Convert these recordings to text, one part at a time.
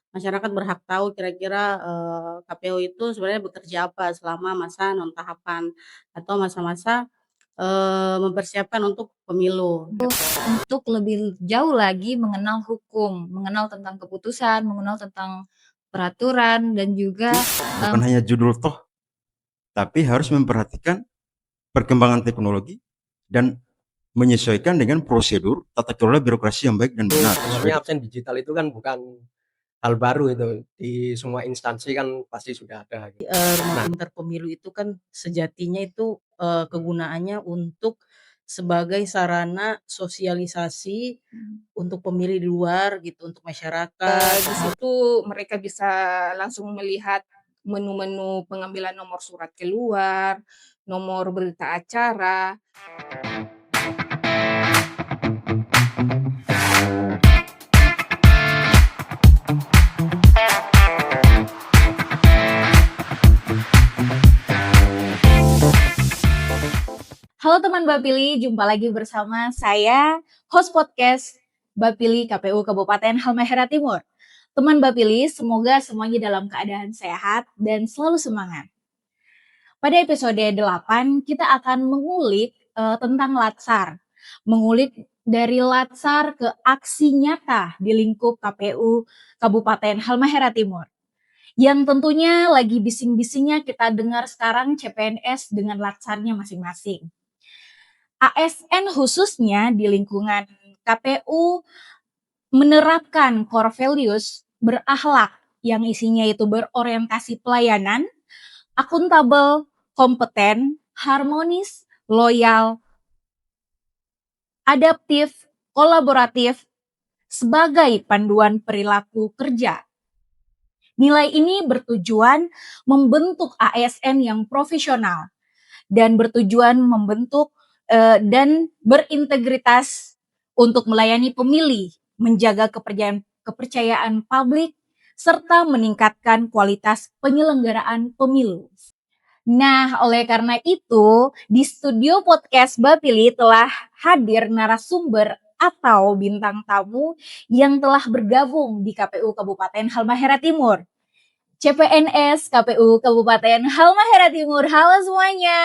masyarakat berhak tahu kira-kira, KPU itu sebenarnya bekerja apa selama masa non tahapan atau masa-masa, mempersiapkan untuk pemilu. Untuk lebih jauh lagi mengenal hukum, mengenal tentang keputusan, mengenal tentang peraturan dan juga Bukan hanya judul toh, tapi harus memperhatikan perkembangan teknologi dan menyesuaikan dengan prosedur tata kelola birokrasi yang baik dan benar. Sebenarnya absen digital itu kan bukan hal baru itu, di semua instansi kan pasti sudah ada gitu. Rumah pintar pemilu itu kan sejatinya itu, kegunaannya untuk sebagai sarana sosialisasi untuk pemilih di luar gitu, untuk masyarakat. Di situ mereka bisa langsung melihat menu-menu pengambilan nomor surat keluar, nomor berita acara. Halo teman Bapili, jumpa lagi bersama saya, host podcast Bapili KPU Kabupaten Halmahera Timur. Teman Bapili, semoga semuanya dalam keadaan sehat dan selalu semangat. Pada episode 8, kita akan mengulik tentang Latsar. Mengulik dari Latsar ke aksi nyata di lingkup KPU Kabupaten Halmahera Timur. Yang tentunya lagi bising-bisingnya kita dengar sekarang CPNS dengan Latsarnya masing-masing. ASN khususnya di lingkungan KPU menerapkan core values berakhlak yang isinya itu berorientasi pelayanan, akuntabel, kompeten, harmonis, loyal, adaptif, kolaboratif sebagai panduan perilaku kerja. Nilai ini bertujuan membentuk ASN yang profesional dan bertujuan membentuk dan berintegritas untuk melayani pemilih, menjaga kepercayaan publik, serta meningkatkan kualitas penyelenggaraan pemilu. Nah, oleh karena itu, di studio podcast Bapili telah hadir narasumber atau bintang tamu yang telah bergabung di KPU Kabupaten Halmahera Timur. CPNS KPU Kabupaten Halmahera Timur. Halo semuanya.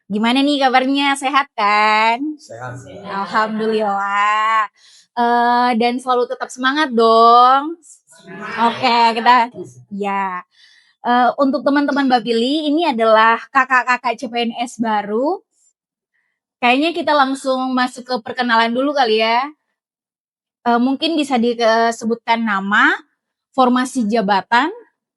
Gimana nih kabarnya? Sehat kan? Sehat. Alhamdulillah. Dan selalu tetap semangat dong. Oke, kita ya. Untuk teman-teman Bapili, ini adalah kakak-kakak CPNS baru. Kayaknya kita langsung masuk ke perkenalan dulu kali ya. Mungkin bisa disebutkan nama, formasi jabatan,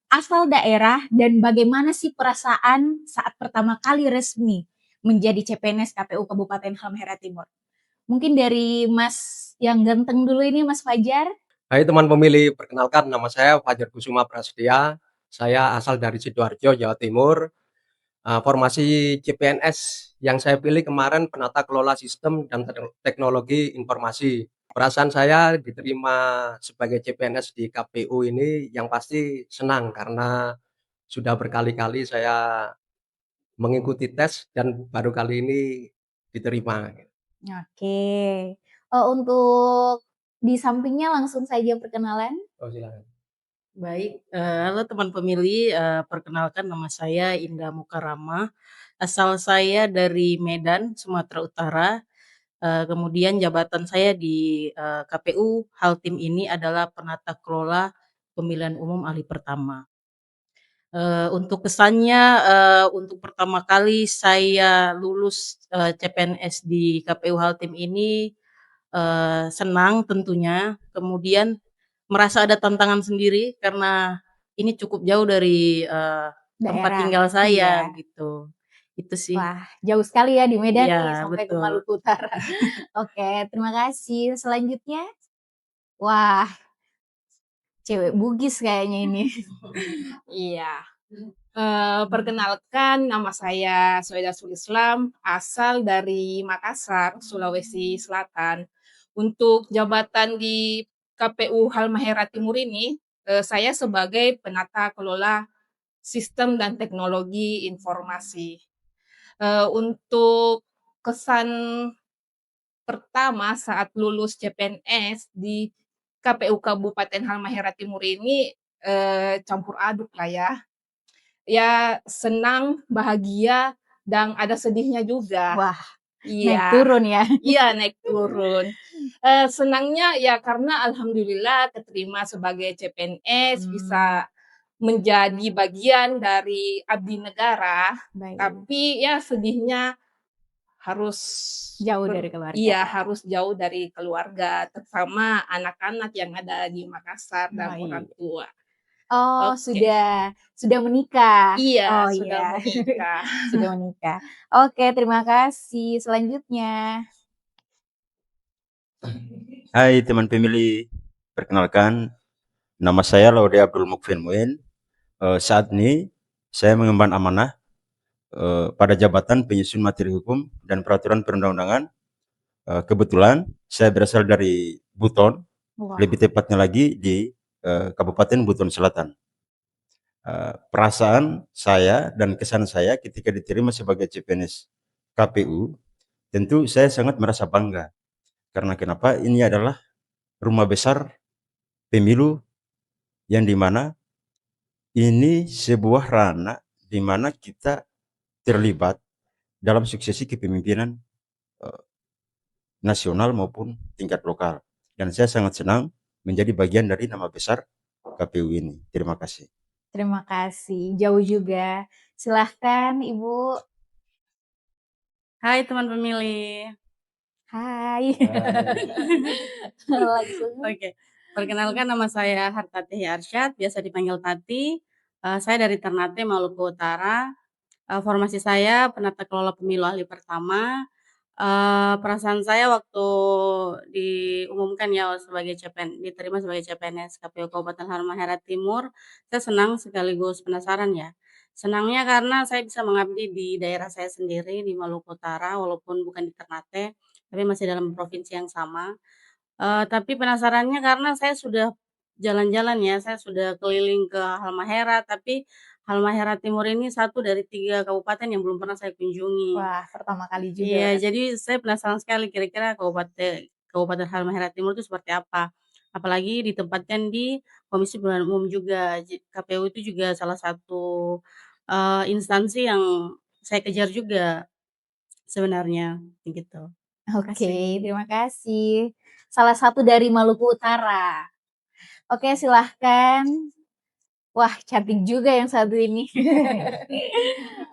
asal daerah, dan bagaimana sih perasaan saat pertama kali resmi menjadi CPNS KPU Kabupaten Halmahera Timur. Mungkin dari Mas yang ganteng dulu ini, Mas Fajar. Hai teman pemilih, perkenalkan nama saya Fajar Kusuma Prasetya. Saya asal dari Sidoarjo, Jawa Timur. Formasi CPNS yang saya pilih kemarin penata kelola sistem dan teknologi informasi. Perasaan saya diterima sebagai CPNS di KPU ini yang pasti senang karena sudah berkali-kali saya mengikuti tes dan baru kali ini diterima. Oke. Untuk di sampingnya langsung saja perkenalan. Oh, silakan. Baik, halo teman pemilih, perkenalkan nama saya Indah Mukarama, asal saya dari Medan, Sumatera Utara. Kemudian jabatan saya di, KPU Haltim ini adalah penata kelola pemilihan umum ahli pertama. Untuk kesannya, untuk pertama kali saya lulus, CPNS di KPU Haltim ini, senang tentunya, kemudian merasa ada tantangan sendiri karena ini cukup jauh dari, tempat Daerah, tinggal saya iya. gitu. Itu sih. Wah, jauh sekali ya di Medan nih Iya, sampai ke betul. Maluku Utara. Oke, terima kasih. Selanjutnya, wah, cewek Bugis kayaknya ini. Iya. Perkenalkan nama saya Soeda Sulislam, asal dari Makassar, Sulawesi Selatan. Untuk jabatan di KPU Halmahera Timur ini, saya sebagai penata kelola sistem dan teknologi informasi. Untuk kesan pertama saat lulus CPNS di KPU Kabupaten Halmahera Timur ini, campur aduk lah ya. Ya senang, bahagia, dan ada sedihnya juga. Wah, naik Iya. turun ya. Iya, naik turun. Senangnya ya karena alhamdulillah keterima sebagai CPNS, bisa menjadi bagian dari abdi negara, Baik. tapi ya sedihnya harus Jauh dari keluarga. Iya, harus jauh dari keluarga, terutama anak-anak yang ada di Makassar dan Baik. orang tua. Oh, Oke. sudah menikah. Iya, Oh sudah iya. menikah. Sudah menikah. Oke, terima kasih. Selanjutnya. Hai teman pemilih, perkenalkan nama saya Laude Abdul Mukfin Muin. Saat ini saya mengemban amanah pada jabatan penyusun materi hukum dan peraturan perundang-undangan. Kebetulan saya berasal dari Buton, Wah. lebih tepatnya lagi di Kabupaten Buton Selatan. Perasaan saya dan kesan saya ketika diterima sebagai CPNS KPU, tentu saya sangat merasa bangga. Karena kenapa? Ini adalah rumah besar pemilu yang dimana ini sebuah ranah di mana kita terlibat dalam suksesi kepemimpinan nasional maupun tingkat lokal. Dan saya sangat senang menjadi bagian dari nama besar KPU ini. Terima kasih. Terima kasih. Jauh juga. Silahkan Ibu. Hai teman pemilih. Hai. Langsung. Oke, perkenalkan nama saya Hartati Arsyad, biasa dipanggil Tati. Saya dari Ternate, Maluku Utara. Formasi saya penata kelola pemilu ahli pertama. Perasaan saya waktu diumumkan ya diterima sebagai CPNS KPU Kabupaten Halmahera Timur, saya senang sekaligus penasaran ya. Senangnya karena saya bisa mengabdi di daerah saya sendiri di Maluku Utara, walaupun bukan di Ternate, tapi masih dalam provinsi yang sama. Tapi penasarannya karena saya sudah jalan-jalan ya, saya sudah keliling ke Halmahera, tapi Halmahera Timur ini satu dari 3 kabupaten yang belum pernah saya kunjungi. Wah, pertama kali juga. Iya, jadi saya penasaran sekali kira-kira Kabupaten Halmahera Timur itu seperti apa. Apalagi ditempatkan di Komisi Pemilihan Umum juga. KPU itu juga salah satu instansi yang saya kejar juga sebenarnya, gitu. Oke, terima kasih. Salah satu dari Maluku Utara. Oke, silahkan. Wah, cantik juga yang satu ini.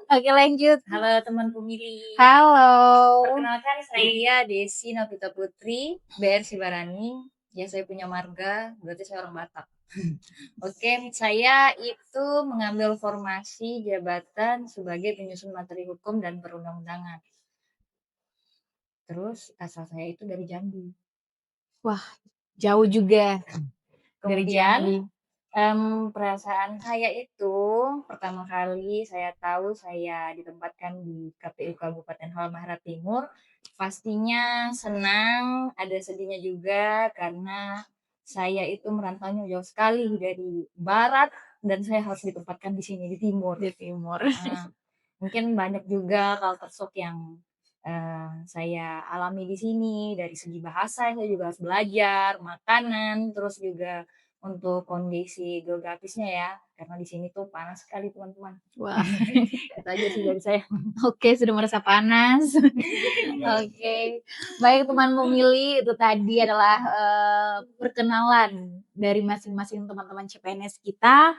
Oke, lanjut. Halo teman pemilih. Halo. Perkenalkan saya Desi Novita Putri, BR Sibarani. Ya saya punya marga, berarti saya orang Batak. Oke, saya itu mengambil formasi jabatan sebagai penyusun materi hukum dan perundang-undangan. Terus asal saya itu dari Jambi. Wah, jauh juga dari Kemudian Jambi. perasaan saya itu pertama kali saya tahu saya ditempatkan di KPU Kabupaten Halmahera Timur, pastinya senang, ada sedihnya juga karena saya itu merantaunya jauh sekali dari barat dan saya harus ditempatkan di sini di timur. Di timur. Mungkin banyak juga culture shock yang saya alami di sini, dari segi bahasa saya juga harus belajar, makanan, terus juga untuk kondisi geografisnya ya, karena di sini tuh panas sekali teman-teman. Wah, Itu aja sih dari saya. oke, sudah merasa panas. Oke, baik teman pemilih, itu tadi adalah perkenalan dari masing-masing teman-teman CPNS kita.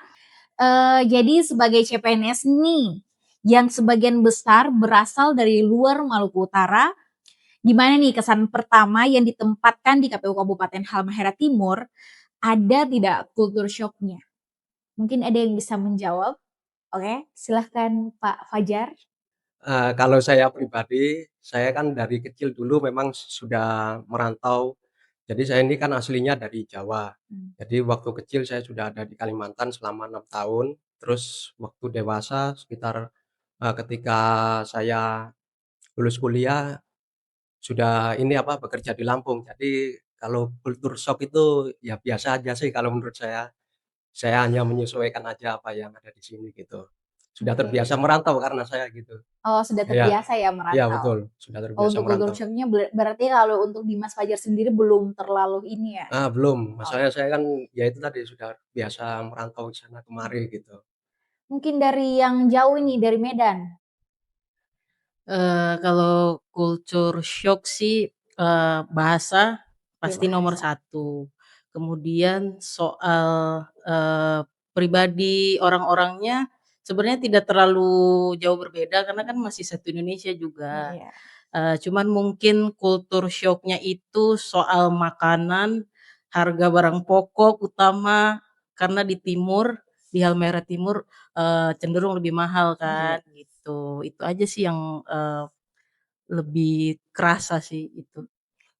Jadi sebagai CPNS nih, yang sebagian besar berasal dari luar Maluku Utara, gimana nih kesan pertama yang ditempatkan di KPU Kabupaten Halmahera Timur? Ada tidak kultur shocknya? Mungkin ada yang bisa menjawab. Oke, silahkan Pak Fajar. Kalau saya pribadi, saya kan dari kecil dulu memang sudah merantau. Jadi saya ini kan aslinya dari Jawa. Jadi waktu kecil saya sudah ada di Kalimantan selama 6 tahun. Terus waktu dewasa sekitar ketika saya lulus kuliah sudah bekerja di Lampung. Jadi kalau kultur shock itu ya biasa aja sih kalau menurut saya. Saya hanya menyesuaikan aja apa yang ada di sini gitu. sudah Oke. terbiasa merantau karena saya gitu. Oh, sudah Iya, terbiasa ya iya merantau. betul, sudah Oh, terbiasa untuk culture merantau. shock-nya berarti kalau untuk di Mas Fajar sendiri belum terlalu ini ya? Belum, Oh, masalahnya saya kan ya itu tadi sudah biasa merantau ke sana kemari gitu. mungkin dari yang jauh ini, dari Medan? Kalau culture shock sih, bahasa Oke, pasti nomor bahasa. satu. Kemudian soal, pribadi orang-orangnya sebenarnya tidak terlalu jauh berbeda karena kan masih satu Indonesia juga. Iya. Cuman mungkin culture shock-nya itu soal makanan, harga barang pokok utama, karena di timur, di Halmahera Timur, cenderung lebih mahal Iya. kan, gitu. Itu aja sih yang, lebih kerasa sih itu.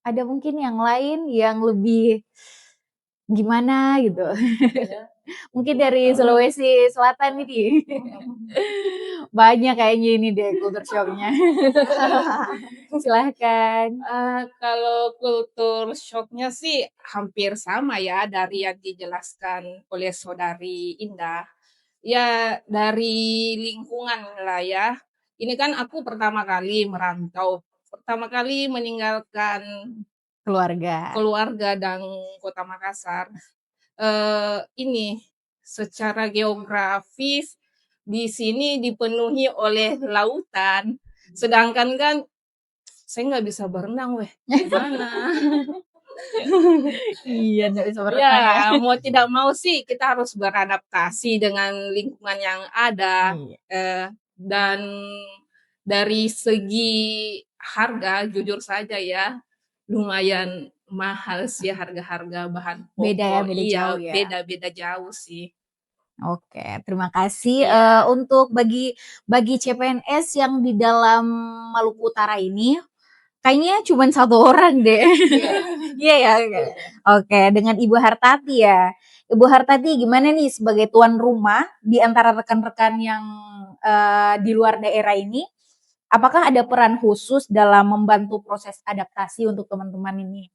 Ada mungkin yang lain yang lebih gimana gitu? Mungkin dari Sulawesi Selatan ini. Banyak kayaknya ini deh culture shock-nya. Silahkan. Kalau kultur shock-nya sih hampir sama ya dari yang dijelaskan oleh saudari Indah. Ya dari lingkungan lah ya. Ini kan aku pertama kali merantau, pertama kali meninggalkan Keluarga. keluarga dan kota Makassar. Ini secara geografis di sini dipenuhi oleh lautan, sedangkan kan saya nggak bisa berenang weh, gimana? Iya, nggak bisa berenang ya. Ya, mau tidak mau sih kita harus beradaptasi dengan lingkungan yang ada, Iya. dan dari segi harga jujur saja ya, lumayan mahal sih harga-harga bahan Beda ya, pokok. beda Iya, jauh ya. beda-beda jauh sih. Oke, terima kasih, Iya. untuk bagi CPNS yang di dalam Maluku Utara ini, kayaknya cuman 1 orang deh. Iya. Iya ya? Oke. Oke, dengan Ibu Hartati ya. Ibu Hartati gimana nih sebagai tuan rumah di antara rekan-rekan yang, di luar daerah ini, apakah ada peran khusus dalam membantu proses adaptasi untuk teman-teman ini?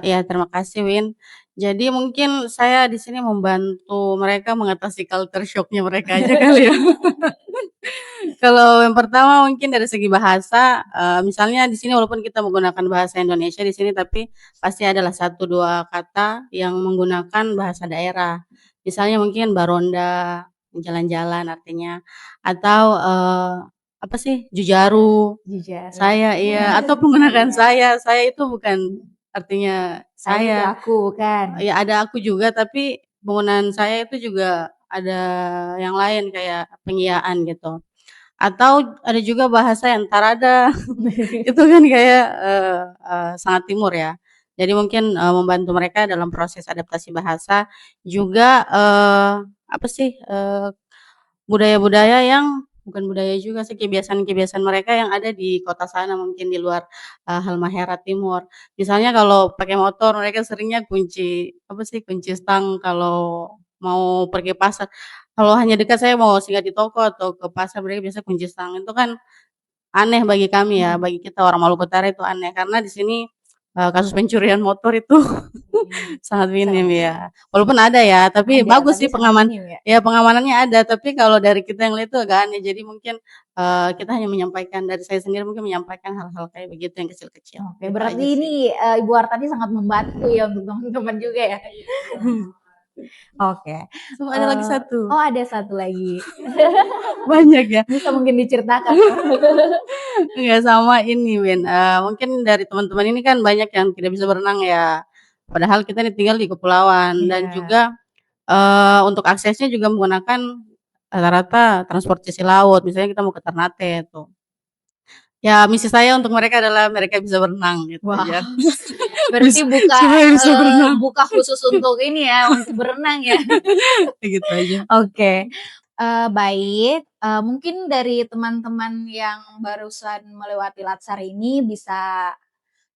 Iya terima kasih Win. Jadi mungkin saya di sini membantu mereka mengatasi culture shock-nya mereka aja kali ya. Kalau yang pertama mungkin dari segi bahasa, misalnya di sini walaupun kita menggunakan bahasa Indonesia di sini, tapi pasti adalah 1, 2 kata yang menggunakan bahasa daerah. Misalnya mungkin baronda, jalan-jalan artinya, atau, apa sih, jujaru, Jujur. iya, atau menggunakan saya itu bukan artinya Saya itu saya. aku kan. Ya ada aku juga, tapi penggunaan saya itu juga ada yang lain kayak pengiyaan gitu. Atau ada juga bahasa yang tarada, itu kan kayak, sangat timur ya. Jadi mungkin, membantu mereka dalam proses adaptasi bahasa, juga, apa sih, budaya-budaya yang bukan budaya juga sih, kebiasaan-kebiasaan mereka yang ada di kota sana mungkin di luar, Halmahera Timur. Misalnya kalau pakai motor mereka seringnya kunci, apa sih, kunci stang kalau mau pergi pasar. Kalau hanya dekat saya mau singgah di toko atau ke pasar mereka biasa kunci stang, itu kan aneh bagi kami ya, bagi kita orang Maluku Utara itu aneh karena di sini, kasus pencurian motor itu sangat minim ya. Walaupun ada ya, tapi Ada, bagus tapi sih sangat minim ya? ya pengamanannya ada, tapi kalau dari kita yang lihat itu agak aneh. Jadi mungkin, kita hanya menyampaikan dari saya sendiri mungkin menyampaikan hal-hal kayak begitu yang kecil-kecil, Oke, itu berarti aja sih. ini, Ibu Hartati sangat membantu ya untuk teman-teman juga ya? Oke, Sama ada lagi satu, oh ada 1 lagi. banyak ya. Bisa mungkin diceritakan? Enggak, sama ini Win, mungkin dari teman-teman ini kan banyak yang tidak bisa berenang ya, padahal kita nih tinggal di kepulauan dan Iya. juga, untuk aksesnya juga menggunakan rata-rata transportasi laut, misalnya kita mau ke Ternate tuh. Ya misi saya untuk mereka adalah mereka bisa berenang gitu Wah, aja. berarti buka, Supaya bisa berenang, buka khusus untuk ini ya, untuk berenang ya? gitu aja. Oke, baik, mungkin dari teman-teman yang barusan melewati Latsar ini bisa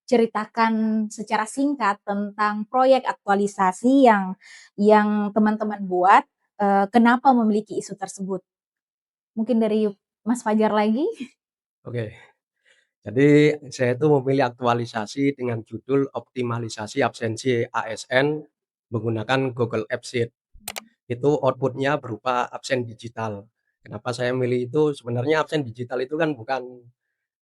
ceritakan secara singkat tentang proyek aktualisasi yang teman-teman buat, kenapa memiliki isu tersebut? Mungkin dari Mas Fajar lagi? Oke, jadi saya itu memilih aktualisasi dengan judul optimalisasi absensi ASN menggunakan Google Apps Sheet. Itu output-nya berupa absen digital. Kenapa saya milih itu, sebenarnya absen digital itu kan bukan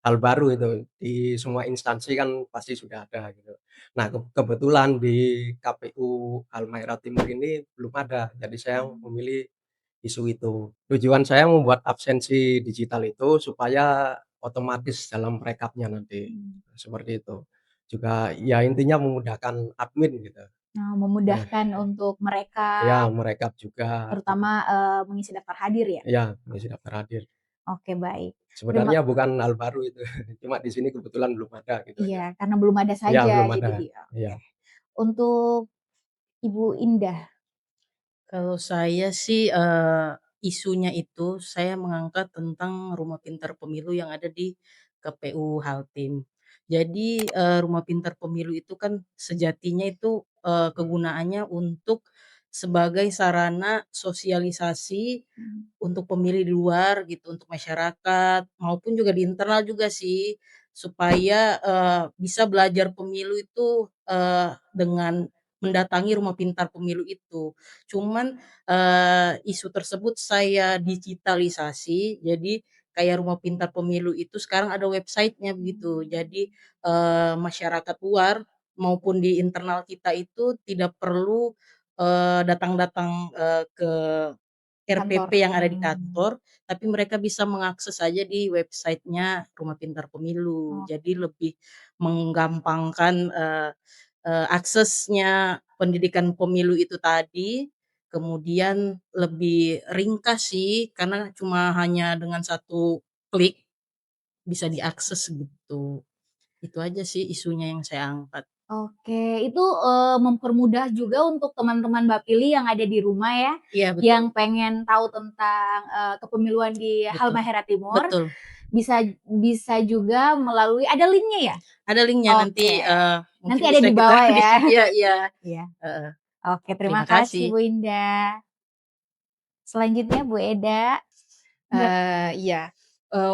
hal baru itu, di semua instansi kan pasti sudah ada gitu. Nah, kebetulan di KPU Halmahera Timur ini belum ada, jadi saya memilih isu itu. Tujuan saya membuat absensi digital itu supaya otomatis dalam rekapnya nanti, seperti itu. Juga ya intinya memudahkan admin gitu. Nah, Ya, memudahkan untuk ya mereka merekap juga gitu. terutama, mengisi daftar hadir ya? Ya, mengisi daftar hadir. Oke, baik. Terima Sebenarnya bukan hal baru itu, cuma di sini kebetulan belum ada gitu aja. Iya, karena belum ada Iya, saja belum jadi ada. dia Iya. oke. Untuk Ibu Indah, Kalau saya sih, isunya itu saya mengangkat tentang Rumah Pintar Pemilu yang ada di KPU Haltim. Jadi, Rumah Pintar Pemilu itu kan sejatinya itu, kegunaannya untuk sebagai sarana sosialisasi untuk pemilih di luar gitu, untuk masyarakat maupun juga di internal juga sih, supaya, bisa belajar pemilu itu, dengan mendatangi Rumah Pintar Pemilu itu. Cuman, isu tersebut saya digitalisasi, jadi kayak Rumah Pintar Pemilu itu sekarang ada website-nya begitu. Jadi, masyarakat luar maupun di internal kita itu tidak perlu, datang-datang, ke kantor. RPP yang ada di kantor, tapi mereka bisa mengakses saja di website-nya Rumah Pintar Pemilu. Oh, Jadi lebih menggampangkan, aksesnya pendidikan pemilu itu tadi, kemudian lebih ringkas sih, karena cuma hanya dengan satu klik bisa diakses gitu. Itu aja sih isunya yang saya angkat. oke. Itu, mempermudah juga untuk teman-teman Bapili yang ada di rumah ya, Iya betul yang pengen tahu tentang, kepemiluan di betul Halmahera Timur, betul. bisa bisa juga melalui ada linknya ya? Ada linknya nanti, Oke, nanti mungkin ada bisa di kita bawah ya. iya iya, Iya. heeh. Oke, terima Terima kasih kasih. Bu Indah. Selanjutnya Bu Eda. Iya,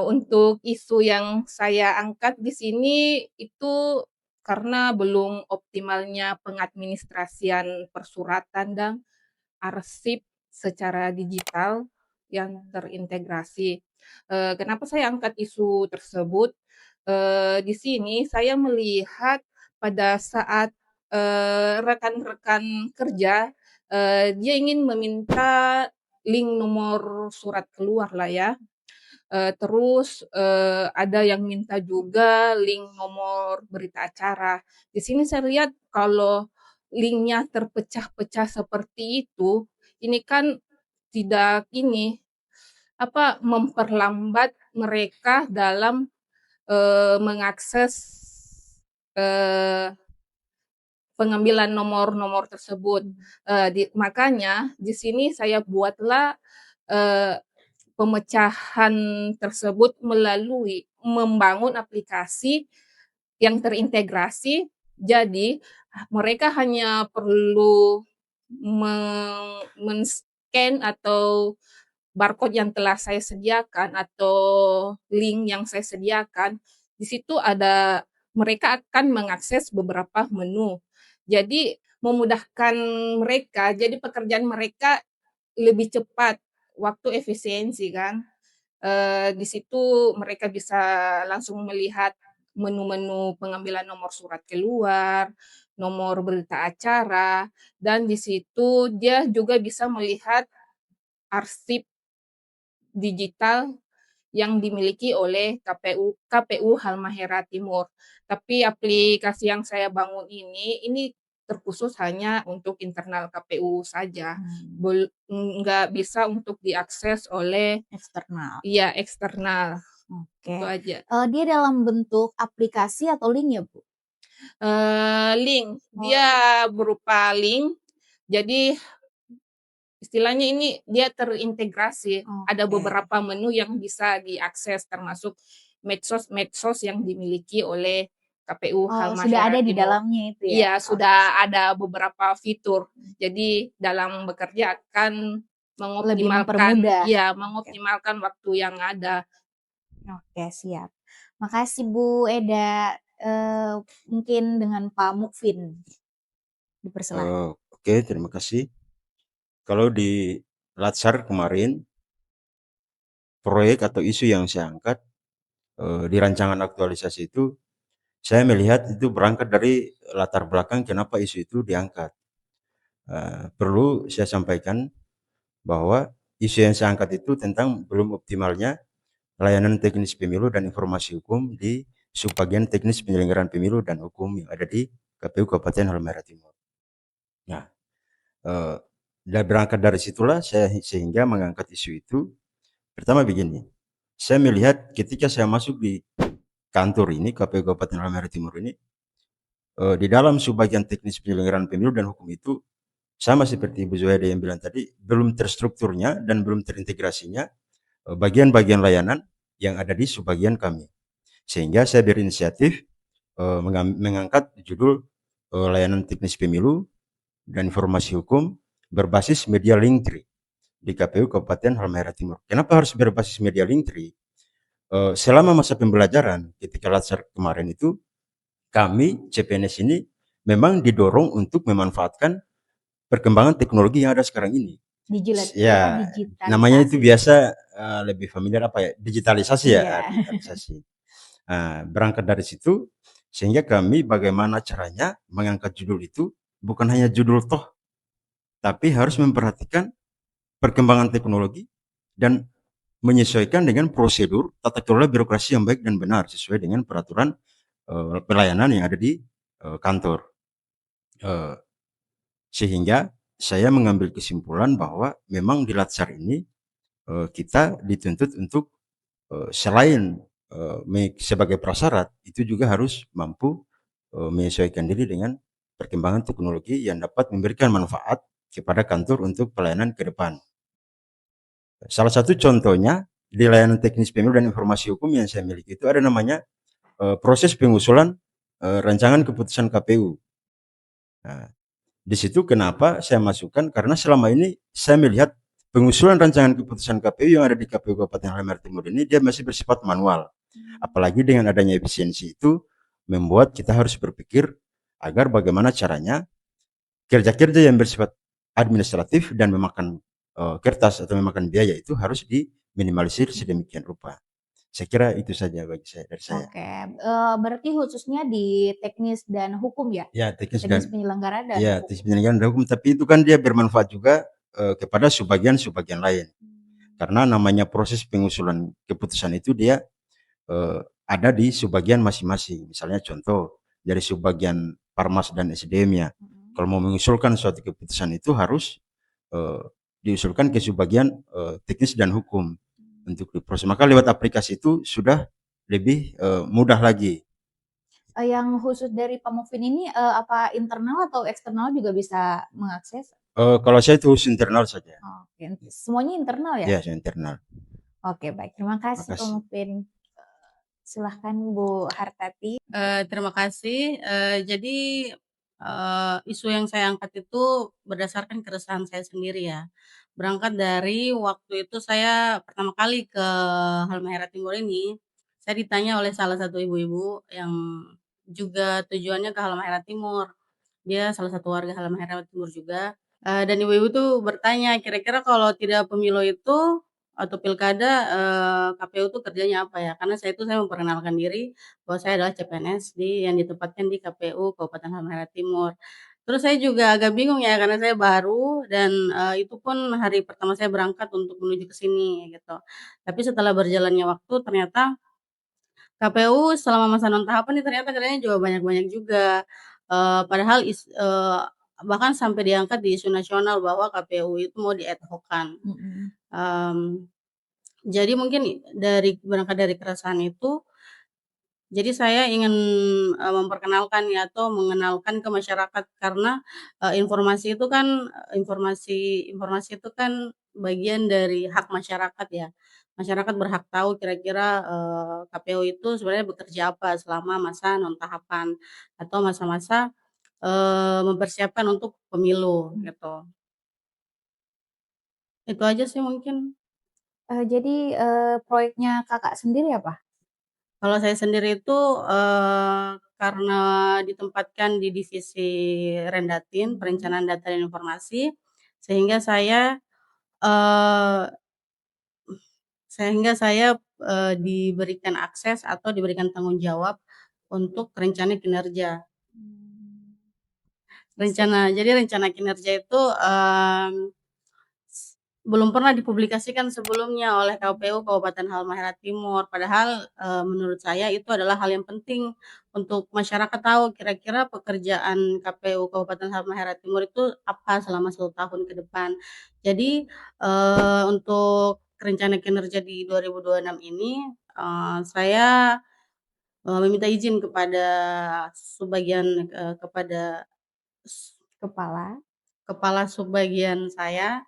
untuk isu yang saya angkat di sini itu karena belum optimalnya pengadministrasian persuratan dan arsip secara digital yang terintegrasi. Kenapa saya angkat isu tersebut? Di sini saya melihat pada saat, rekan-rekan kerja, dia ingin meminta link nomor surat keluar lah ya. Terus, ada yang minta juga link nomor berita acara. Di sini saya lihat kalau linknya terpecah-pecah seperti itu, ini kan tidak ini, memperlambat mereka dalam, mengakses, eee, pengambilan nomor-nomor tersebut. Makanya di sini saya buatlah, eee pemecahan tersebut melalui membangun aplikasi yang terintegrasi, jadi mereka hanya perlu men-scan atau barcode yang telah saya sediakan atau link yang saya sediakan, di situ ada mereka akan mengakses beberapa menu. Jadi memudahkan mereka, jadi pekerjaan mereka lebih cepat, waktu efisiensi kan. Di situ mereka bisa langsung melihat menu-menu pengambilan nomor surat keluar, nomor berita acara, dan di situ dia juga bisa melihat arsip digital yang dimiliki oleh KPU Halmahera Timur. Tapi aplikasi yang saya bangun ini terkhusus hanya untuk internal KPU saja, nggak bisa untuk diakses oleh Eksternal. iya, eksternal, itu Oke. aja. Dia dalam bentuk aplikasi atau link ya, Bu? Link, Oh. dia berupa link, jadi istilahnya ini dia terintegrasi, ada Oke. beberapa menu yang bisa diakses termasuk medsos-medsos yang dimiliki oleh KPU Oh, sudah ada Halmahera di Timur. dalamnya itu ya? Iya, sudah ada beberapa fitur. Jadi dalam bekerja akan Lebih mempermudah. mengoptimalkan waktu yang ada. Oke, siap. Makasih Bu Eda. Mungkin dengan Pak Mukvin dipersilahkan. Oke, terima kasih. Kalau di Latsar kemarin proyek atau isu yang saya angkat di rancangan aktualisasi itu, saya melihat itu berangkat dari latar belakang kenapa isu itu diangkat. Perlu saya sampaikan bahwa isu yang saya angkat itu tentang belum optimalnya layanan teknis pemilu dan informasi hukum di subbagian teknis penyelenggaraan pemilu dan hukum yang ada di KPU Kabupaten Halmahera Timur. Nah, dan berangkat dari situlah saya sehingga mengangkat isu itu. Pertama begini, saya melihat ketika saya masuk di kantor ini, KPU Kabupaten Halmahera Timur ini, di dalam subbagian teknis penyelenggaraan pemilu dan hukum itu, sama seperti Ibu Zuhaida yang bilang tadi, belum terstrukturnya dan belum terintegrasinya bagian-bagian layanan yang ada di subbagian kami. Sehingga saya berinisiatif mengangkat judul layanan teknis pemilu dan informasi hukum berbasis media Linktree di KPU Kabupaten Halmahera Timur. Kenapa harus berbasis media Linktree? Selama masa pembelajaran ketika latsar kemarin itu, kami CPNS ini memang didorong untuk memanfaatkan perkembangan teknologi yang ada sekarang ini. Ya, namanya itu biasa lebih familiar apa ya, digitalisasi ya, digitalisasi. Berangkat dari situ, sehingga kami bagaimana caranya mengangkat judul itu, bukan hanya judul toh, tapi harus memperhatikan perkembangan teknologi dan menyesuaikan dengan prosedur tata kelola birokrasi yang baik dan benar sesuai dengan peraturan pelayanan yang ada di kantor. Sehingga saya mengambil kesimpulan bahwa memang di latsar ini kita dituntut untuk selain sebagai prasyarat, itu juga harus mampu menyesuaikan diri dengan perkembangan teknologi yang dapat memberikan manfaat kepada kantor untuk pelayanan ke depan. Salah satu contohnya di layanan teknis pemilu dan informasi hukum yang saya miliki itu ada namanya proses pengusulan rancangan keputusan KPU. Nah, di situ kenapa saya masukkan, karena selama ini saya melihat pengusulan rancangan keputusan KPU yang ada di KPU Kabupaten Halmahera Timur ini dia masih bersifat manual. Apalagi dengan adanya efisiensi itu membuat kita harus berpikir agar bagaimana caranya kerja-kerja yang bersifat administratif dan memakan kertas atau memakan biaya itu harus diminimalisir sedemikian rupa. Saya kira itu saja bagi saya, dari saya. Oke, berarti khususnya di teknis dan hukum ya? Ya, teknis penyelenggaraan dan ya, hukum. teknis penyelenggaraan dan hukum, tapi itu kan dia bermanfaat juga kepada subbagian-subbagian lain. Karena namanya proses pengusulan keputusan itu dia ada di subbagian masing-masing. Misalnya contoh dari subbagian Parmas dan SDM-nya. Kalau mau mengusulkan suatu keputusan itu harus diusulkan ke subbagian teknis dan hukum untuk diproses. Maka lewat aplikasi itu sudah lebih mudah lagi. Yang khusus dari Pamufin ini apa internal atau eksternal juga bisa mengakses? Kalau saya itu khusus internal saja. Oke, semuanya internal ya? Ya, internal. Oke, baik. Terima kasih Makasih. Pamufin. Silahkan Bu Hartati. Terima kasih. Jadi isu yang saya angkat itu berdasarkan keresahan saya sendiri ya. Berangkat dari waktu itu saya pertama kali ke Halmahera Timur ini, saya ditanya oleh salah satu ibu-ibu yang juga tujuannya ke Halmahera Timur. Dia salah satu warga Halmahera Timur juga. Dan ibu-ibu tuh bertanya, kira-kira kalau tidak pemilu itu atau pilkada, KPU tuh kerjanya apa ya? Karena saya memperkenalkan diri bahwa saya adalah CPNS yang ditempatkan di KPU Kabupaten Halmahera Timur. Terus saya juga agak bingung ya karena saya baru dan, itu pun hari pertama saya berangkat untuk menuju ke sini gitu. Tapi setelah berjalannya waktu ternyata KPU selama masa non tahapan nih ternyata kerjanya juga banyak-banyak juga. Padahal bahkan sampai diangkat di isu nasional bahwa KPU itu mau di ad hoc-kan. Jadi mungkin berangkat dari keresahan itu, jadi saya ingin memperkenalkan ya atau mengenalkan ke masyarakat karena informasi itu kan bagian dari hak masyarakat ya. Masyarakat berhak tahu kira-kira KPU itu sebenarnya bekerja apa selama masa non tahapan atau masa-masa mempersiapkan untuk pemilu gitu. Itu aja sih mungkin. Jadi proyeknya Kakak sendiri apa? Kalau saya sendiri itu karena ditempatkan di divisi Rendatin, Perencanaan Data dan Informasi, sehingga saya eee sehingga saya, diberikan akses atau diberikan tanggung jawab untuk rencana kinerja. Rencana kinerja itu, belum pernah dipublikasikan sebelumnya oleh KPU Kabupaten Halmahera Timur. Padahal, menurut saya itu adalah hal yang penting untuk masyarakat tahu kira-kira pekerjaan KPU Kabupaten Halmahera Timur itu apa selama 1 tahun ke depan. Jadi, untuk rencana kinerja di 2026 ini, saya, meminta izin kepada kepada Kepala. kepala subbagian saya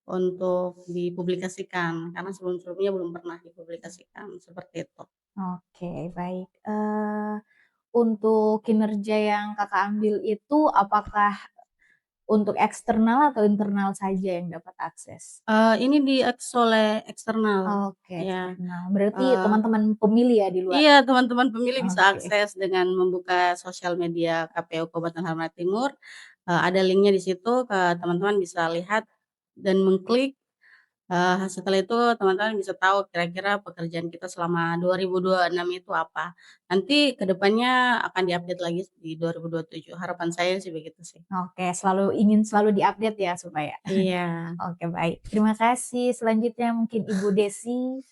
untuk dipublikasikan, karena sebelum-sebelumnya belum pernah dipublikasikan, seperti itu. Oke, baik. Untuk kinerja yang Kakak ambil itu apakah untuk eksternal atau internal saja yang dapat akses? Ini diakses oleh eksternal, Oke, ya. eksternal. Berarti Eee teman-teman pemilih ya di luar? iya, teman-teman pemilih bisa Oke. akses dengan membuka sosial media KPU Kabupaten Halmahera Timur, ada linknya di situ, teman-teman bisa lihat dan mengklik. Setelah itu teman-teman bisa tahu kira-kira pekerjaan kita selama 2026 itu apa. Nanti ke depannya akan diupdate lagi di 2027, harapan saya sih begitu sih. Oke, ingin selalu diupdate ya supaya. Iya. Oke, baik. Terima kasih. Selanjutnya mungkin Ibu Desi.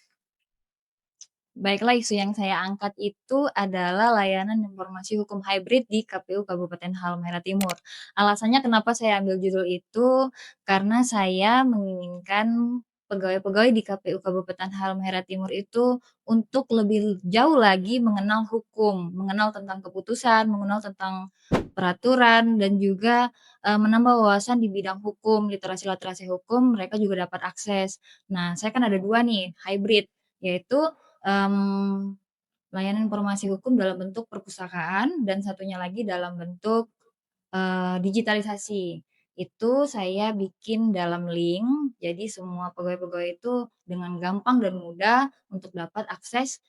Baiklah, isu yang saya angkat itu adalah layanan informasi hukum hybrid di KPU Kabupaten Halmahera Timur. Alasannya kenapa saya ambil judul itu, karena saya menginginkan pegawai-pegawai di KPU Kabupaten Halmahera Timur itu untuk lebih jauh lagi mengenal hukum, mengenal tentang keputusan, mengenal tentang peraturan, dan juga menambah wawasan di bidang hukum, literasi-literasi hukum, mereka juga dapat akses. Nah, saya kan ada 2 nih, hybrid, yaitu Mmm, layanan informasi hukum dalam bentuk perpustakaan dan satunya lagi dalam bentuk, digitalisasi. Itu saya bikin dalam link, jadi semua pegawai-pegawai itu dengan gampang dan mudah untuk dapat akses,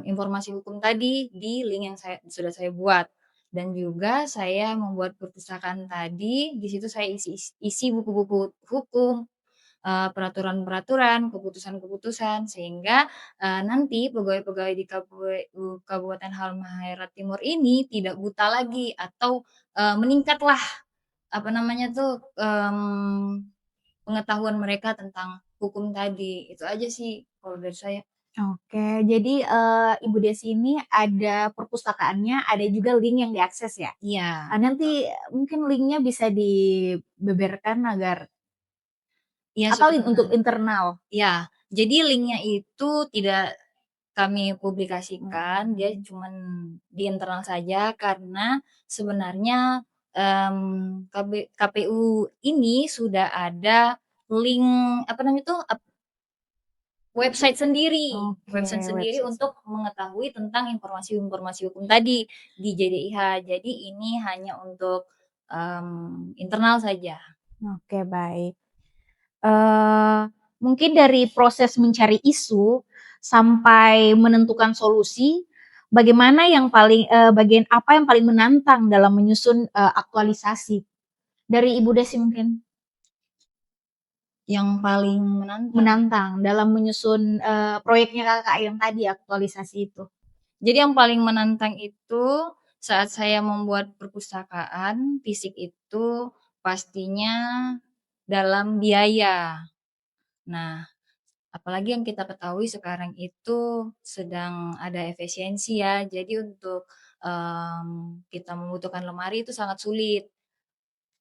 informasi hukum tadi di link yang sudah saya buat. Dan juga saya membuat perpustakaan tadi, di situ saya isi buku-buku hukum, peraturan-peraturan, keputusan-keputusan, sehingga, nanti pegawai-pegawai di Kabupaten Halmahera Timur ini tidak buta lagi atau, meningkatlah, apa namanya tuh, pengetahuan mereka tentang hukum tadi. Itu aja sih kalau dari saya. Oke, jadi, Ibu Desi ini ada perpustakaannya, ada juga link yang diakses ya? Iya, Nanti mungkin linknya bisa dibeberkan agar iya atau untuk internal? iya, jadi linknya itu tidak kami publikasikan, dia cuman di internal saja karena sebenarnya, KPU ini sudah ada link, apa namanya itu, website sendiri Oke, website sendiri website. untuk mengetahui tentang informasi-informasi hukum tadi di JDIH. Jadi ini hanya untuk, internal saja. Oke, baik. Eee, Mungkin dari proses mencari isu sampai menentukan solusi, bagian apa yang paling menantang dalam menyusun, aktualisasi? Dari Ibu Desi mungkin? Yang paling menantang. Menantang dalam menyusun, proyeknya Kakak yang tadi aktualisasi itu? Jadi yang paling menantang itu saat saya membuat perpustakaan fisik itu pastinya dalam biaya. Nah, apalagi yang kita ketahui sekarang itu sedang ada efisiensi ya, jadi untuk, kita membutuhkan lemari itu sangat sulit.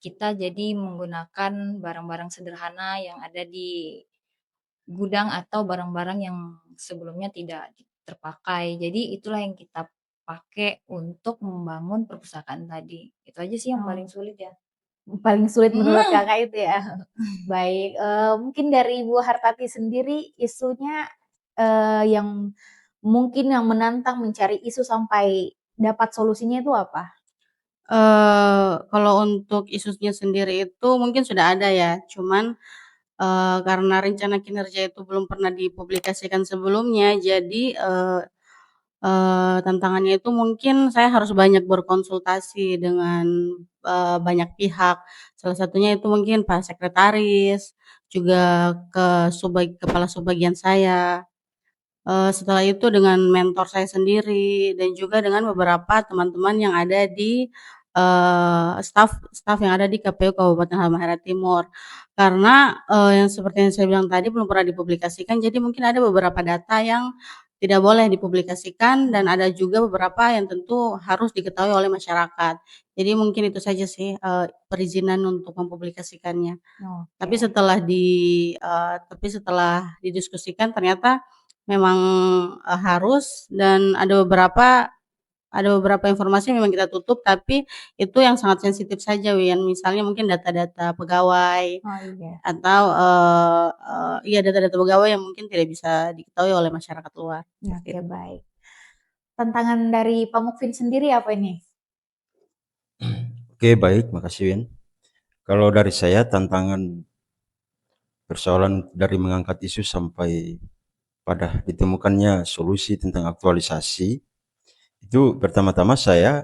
Kita jadi menggunakan barang-barang sederhana yang ada di gudang atau barang-barang yang sebelumnya tidak terpakai. Jadi itulah yang kita pakai untuk membangun perpustakaan tadi. Itu aja sih yang paling Oh, sulit ya. paling sulit menurut Mhm. Kakak itu ya? Baik, mungkin dari Ibu Hartati sendiri isunya, yang mungkin yang menantang mencari isu sampai dapat solusinya itu apa? Kalau untuk isunya sendiri itu mungkin sudah ada ya, cuman, karena rencana kinerja itu belum pernah dipublikasikan sebelumnya, jadi, tantangannya itu mungkin saya harus banyak berkonsultasi dengan, banyak pihak. Salah satunya itu mungkin Pak Sekretaris, juga ke kepala subbagian saya. Setelah itu dengan mentor saya sendiri dan juga dengan beberapa teman-teman yang ada di, staf yang ada di KPU Kabupaten Halmahera Timur. Karena, yang seperti yang saya bilang tadi belum pernah dipublikasikan, jadi mungkin ada beberapa data yang tidak boleh dipublikasikan dan ada juga beberapa yang tentu harus diketahui oleh masyarakat. Jadi mungkin itu saja sih, perizinan untuk mempublikasikannya. Tapi Oke. setelah didiskusikan ternyata memang, harus dan ada beberapa informasi yang memang kita tutup, tapi itu yang sangat sensitif saja, Wian. Misalnya mungkin data-data pegawai Oh iya. atau, iya data-data pegawai yang mungkin tidak bisa diketahui oleh masyarakat luar, seperti Oke, itu. baik. Tantangan dari Pak Mukfin sendiri apa ini? Oke, baik, makasih Win. Kalau dari saya tantangan persoalan dari mengangkat isu sampai pada ditemukannya solusi tentang aktualisasi, itu pertama-tama saya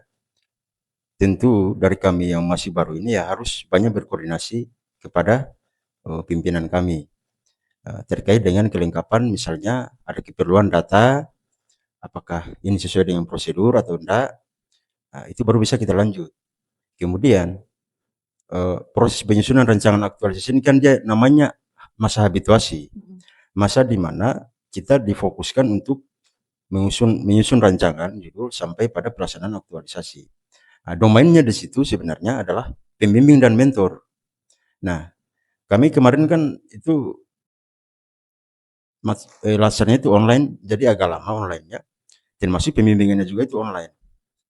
tentu dari kami yang masih baru ini ya harus banyak berkoordinasi kepada pimpinan kami terkait dengan kelengkapan misalnya ada keperluan data, apakah ini sesuai dengan prosedur atau enggak, itu baru bisa kita lanjut. Kemudian proses penyusunan rancangan aktualisasi ini kan dia namanya masa habituasi, masa di mana kita difokuskan untuk menyusun rancangan gitu sampai pada pelaksanaan aktualisasi. Domainnya di situ sebenarnya adalah pembimbing dan mentor. Nah, kami kemarin kan itu laksananya itu online, jadi agak lama online-nya, termasuk pembimbingannya juga itu online.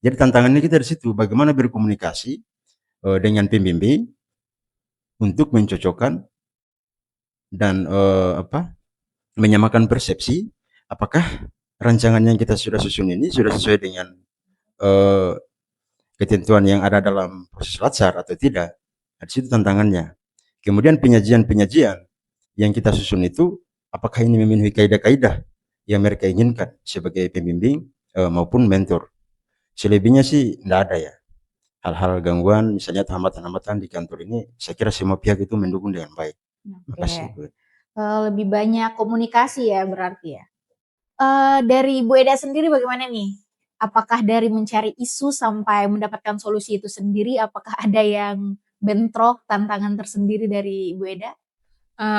Jadi tantangannya kita di situ, bagaimana berkomunikasi dengan pembimbing untuk mencocokkan dan menyamakan persepsi, apakah rancangan yang kita sudah susun ini sudah sesuai dengan eh, ketentuan yang ada dalam proses latsar atau tidak. Nah, di situ tantangannya. Kemudian penyajian-penyajian yang kita susun itu, apakah ini memenuhi kaidah-kaidah yang mereka inginkan sebagai pembimbing maupun mentor. Selebihnya sih tidak ada ya. Hal-hal gangguan, misalnya hambatan-hambatan di kantor ini, saya kira semua pihak itu mendukung dengan baik. Oke. Makasih. Lebih banyak komunikasi ya berarti ya. Dari Bu Eda sendiri bagaimana nih? Apakah dari mencari isu sampai mendapatkan solusi itu sendiri, apakah ada yang bentrok, tantangan tersendiri dari Bu Eda?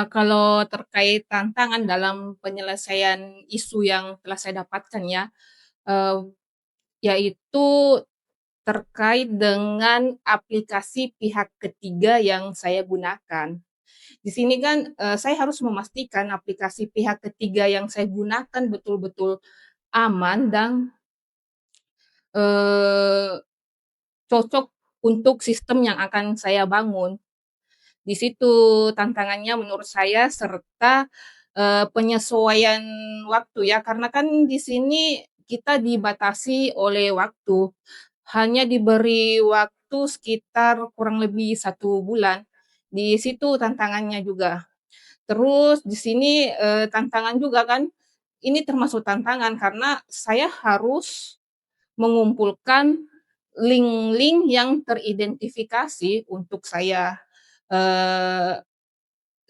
Kalau terkait tantangan dalam penyelesaian isu yang telah saya dapatkan ya, eee, yaitu terkait dengan aplikasi pihak ketiga yang saya gunakan. Di sini kan, saya harus memastikan aplikasi pihak ketiga yang saya gunakan betul-betul aman dan, eee, cocok untuk sistem yang akan saya bangun. Di situ tantangannya menurut saya serta, penyesuaian waktu ya, karena kan di sini kita dibatasi oleh waktu, hanya diberi waktu sekitar kurang lebih 1 bulan. Di situ tantangannya juga. Terus di sini, tantangan juga kan, ini termasuk tantangan karena saya harus mengumpulkan link-link yang teridentifikasi untuk saya, eee,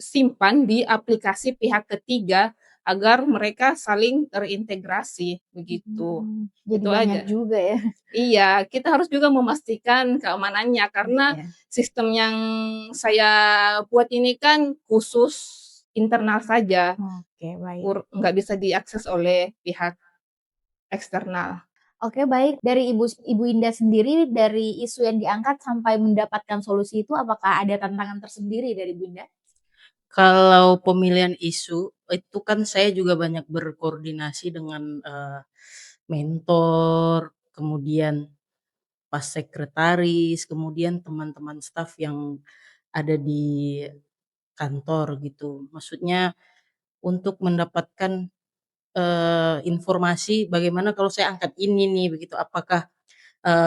simpan di aplikasi pihak ketiga agar mereka saling terintegrasi, begitu. Jadi Itu banyak aja. juga ya. Iya, kita harus juga memastikan keamanannya karena Iya. sistem yang saya buat ini kan khusus internal saja, Oke, baik. nggak bisa diakses oleh pihak eksternal. Oke, baik. Dari Ibu Indah sendiri, dari isu yang diangkat sampai mendapatkan solusi itu, apakah ada tantangan tersendiri dari Bu Indah? Kalau pemilihan isu, itu kan saya juga banyak berkoordinasi dengan, mentor, kemudian pas sekretaris, kemudian teman-teman staf yang ada di kantor gitu. Maksudnya untuk mendapatkan, informasi bagaimana kalau saya angkat ini nih begitu, apakah,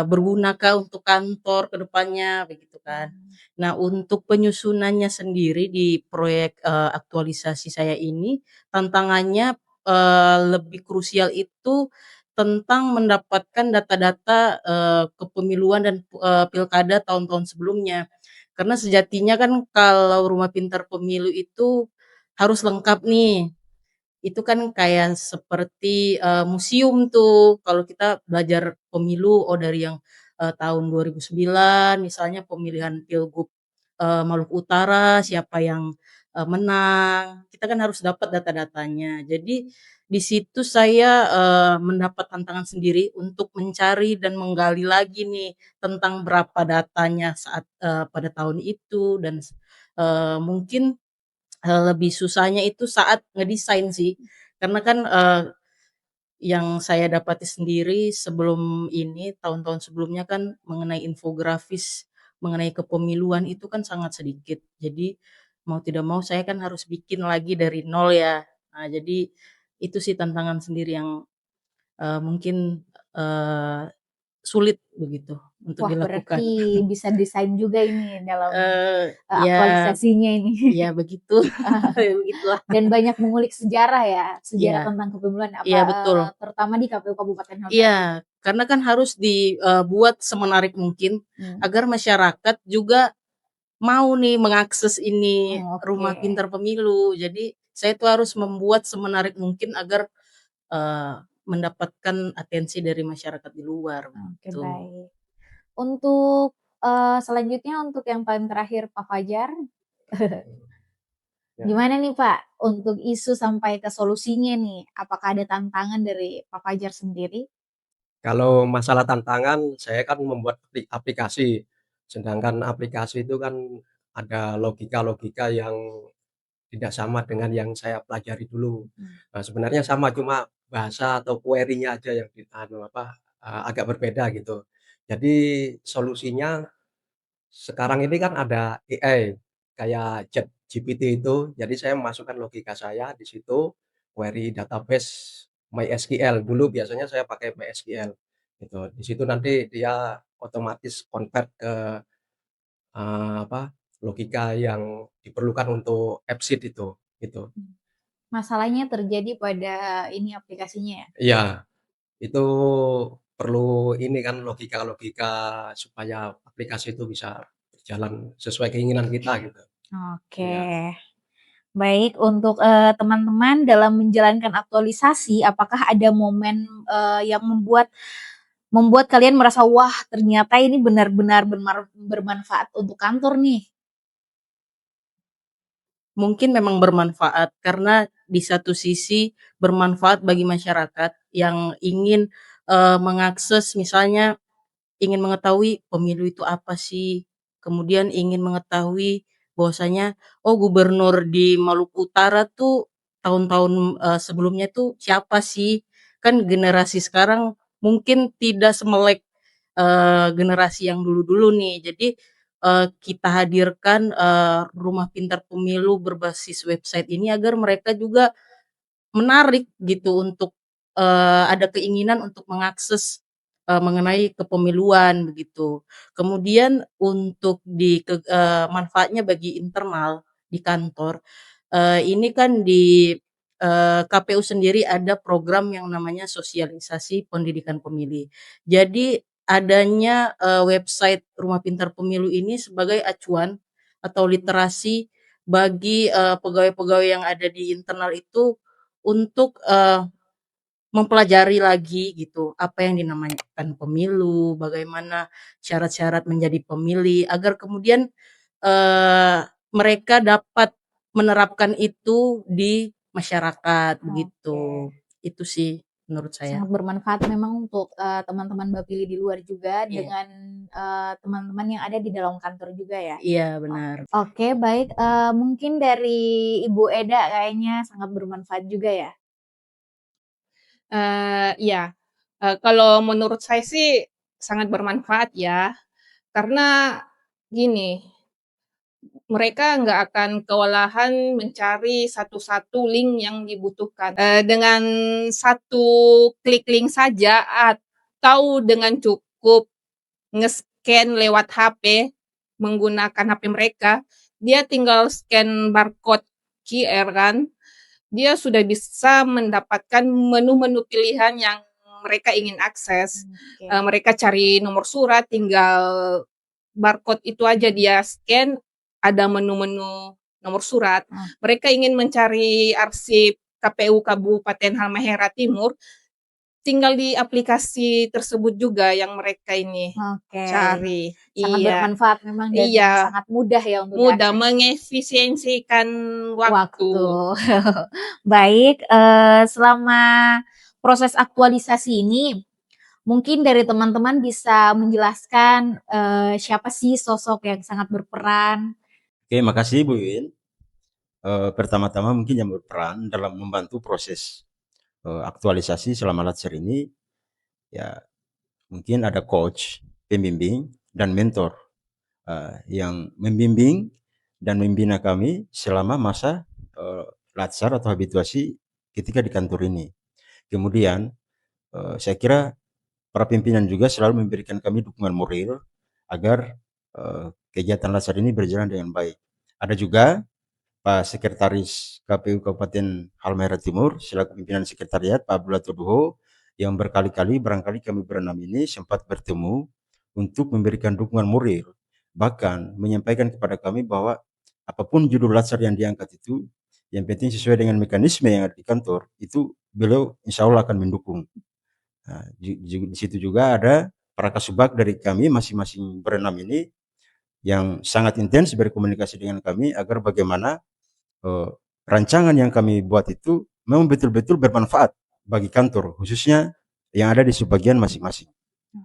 bergunakah untuk kantor ke depannya begitu kan. Nah untuk penyusunannya sendiri di proyek, aktualisasi saya ini, tantangannya, lebih krusial itu tentang mendapatkan data-data, kepemiluan dan, pilkada tahun-tahun sebelumnya. Karena sejatinya kan kalau rumah pintar pemilu itu harus lengkap nih. Itu kan kayak seperti, museum tuh kalau kita belajar pemilu, dari yang, tahun 2009 misalnya pemilihan pilgub, Maluku Utara, siapa yang, menang, kita kan harus dapat data-datanya. Jadi di situ saya, mendapat tantangan sendiri untuk mencari dan menggali lagi nih tentang berapa datanya saat, pada tahun itu dan mungkin lebih susahnya itu saat ngedesain sih, karena kan, yang saya dapati sendiri sebelum ini, tahun-tahun sebelumnya kan mengenai infografis, mengenai kepemiluan itu kan sangat sedikit. Jadi, mau tidak mau saya kan harus bikin lagi dari nol ya. Nah, jadi itu sih tantangan sendiri yang, mungkin, eee, sulit begitu untuk Wah, dilakukan. berarti bisa desain juga ini dalam, Ya aktualisasinya ini. ya begitu, begitulah. Dan banyak mengulik sejarah ya, sejarah Iya tentang kepemiluan iya betul. terutama di KPU Kabupaten Halmahera Timur. Iya, karena kan harus dibuat semenarik mungkin Hmm. agar masyarakat juga mau nih mengakses ini Oh, oke. rumah pintar pemilu. Jadi saya tuh harus membuat semenarik mungkin agar, mendapatkan atensi dari masyarakat di luar Oke, gitu. baik. Untuk, selanjutnya untuk yang paling terakhir Pak Fajar, Ya. gimana nih Pak untuk isu sampai ke solusinya nih? Apakah ada tantangan dari Pak Fajar sendiri? Kalau masalah tantangan, saya kan membuat aplikasi, sedangkan aplikasi itu kan ada logika-logika yang tidak sama dengan yang saya pelajari dulu. Hmm. Nah, sebenarnya sama, cuma bahasa atau query-nya aja yang agak berbeda gitu. Jadi solusinya sekarang ini kan ada AI, kayak ChatGPT itu, jadi saya memasukkan logika saya di situ, query database MySQL, dulu biasanya saya pakai MySQL, gitu. Di situ nanti dia otomatis convert ke, apa, logika yang diperlukan untuk AppSheet itu, gitu. Masalahnya terjadi pada ini aplikasinya ya? Iya, itu perlu ini kan logika-logika supaya aplikasi itu bisa berjalan sesuai keinginan kita, gitu. Oke. Iya. Baik, untuk, teman-teman dalam menjalankan aktualisasi, apakah ada momen, yang membuat membuat kalian merasa, "Wah, ternyata ini benar-benar bermanfaat untuk kantor nih." Mungkin memang bermanfaat karena di satu sisi bermanfaat bagi masyarakat yang ingin, mengakses misalnya ingin mengetahui pemilu itu apa sih, kemudian ingin mengetahui bahwasanya, oh gubernur di Maluku Utara tuh tahun-tahun, sebelumnya tuh siapa sih? Kan generasi sekarang mungkin tidak semelek, generasi yang dulu-dulu nih. Jadi, kita hadirkan, rumah pintar pemilu berbasis website ini agar mereka juga menarik gitu untuk, ada keinginan untuk mengakses, mengenai kepemiluan begitu. Kemudian untuk manfaatnya bagi internal di kantor, ini kan di, KPU sendiri ada program yang namanya sosialisasi pendidikan pemilih. Jadi adanya, website Rumah Pintar Pemilu ini sebagai acuan atau literasi bagi, pegawai-pegawai yang ada di internal itu untuk, mempelajari lagi gitu, apa yang dinamakan pemilu, bagaimana syarat-syarat menjadi pemilih, agar kemudian, eee, mereka dapat menerapkan itu di masyarakat, Oke. begitu. Itu sih menurut saya. Sangat bermanfaat memang untuk, teman-teman Bapili di luar juga Iya dengan, teman-teman yang ada di dalam kantor juga ya? iya benar. Oke, baik, mungkin dari Ibu Eda kayaknya sangat bermanfaat juga ya? Iya, kalau menurut saya sih sangat bermanfaat ya, karena gini, mereka nggak akan kewalahan mencari satu-satu link yang dibutuhkan. Dengan satu klik link saja atau dengan cukup nge-scan lewat HP, menggunakan HP mereka, dia tinggal scan barcode QR kan, dia sudah bisa mendapatkan menu-menu pilihan yang mereka ingin akses. Oke. Mereka cari nomor surat tinggal barcode itu aja dia scan, ada menu-menu nomor surat. Mereka ingin mencari arsip KPU Kabupaten Halmahera Timur, tinggal di aplikasi tersebut juga yang mereka ini Oke. cari. Sangat Iya, bermanfaat memang dan iya, sangat mudah ya untuk mudah diakses. mengefisiensikan waktu. Baik, selama proses aktualisasi ini, mungkin dari teman-teman bisa menjelaskan siapa sih sosok yang sangat berperan? Oke, makasih Bu Win. Pertama-tama mungkin yang berperan dalam membantu proses aktualisasi selama Latsar ini, ya mungkin ada coach, pembimbing, dan mentor yang membimbing dan membina kami selama masa Latsar atau habituasi ketika di kantor ini. Kemudian saya kira para pimpinan juga selalu memberikan kami dukungan moral agar kegiatan Latsar ini berjalan dengan baik. Ada juga Pak Sekretaris KPU Kabupaten Halmahera Timur selaku pimpinan sekretariat Pak Abdullah Toduho yang berkali-kali barangkali kami berenam ini sempat bertemu untuk memberikan dukungan moral, bahkan menyampaikan kepada kami bahwa apapun judul Latsar yang diangkat itu, yang penting sesuai dengan mekanisme yang ada di kantor, itu beliau insya Allah akan mendukung. Nah, di situ juga ada para kasubag dari kami masing-masing berenam ini yang sangat intens berkomunikasi dengan kami agar bagaimana rancangan yang kami buat itu memang betul-betul bermanfaat bagi kantor, khususnya yang ada di subbagian masing-masing.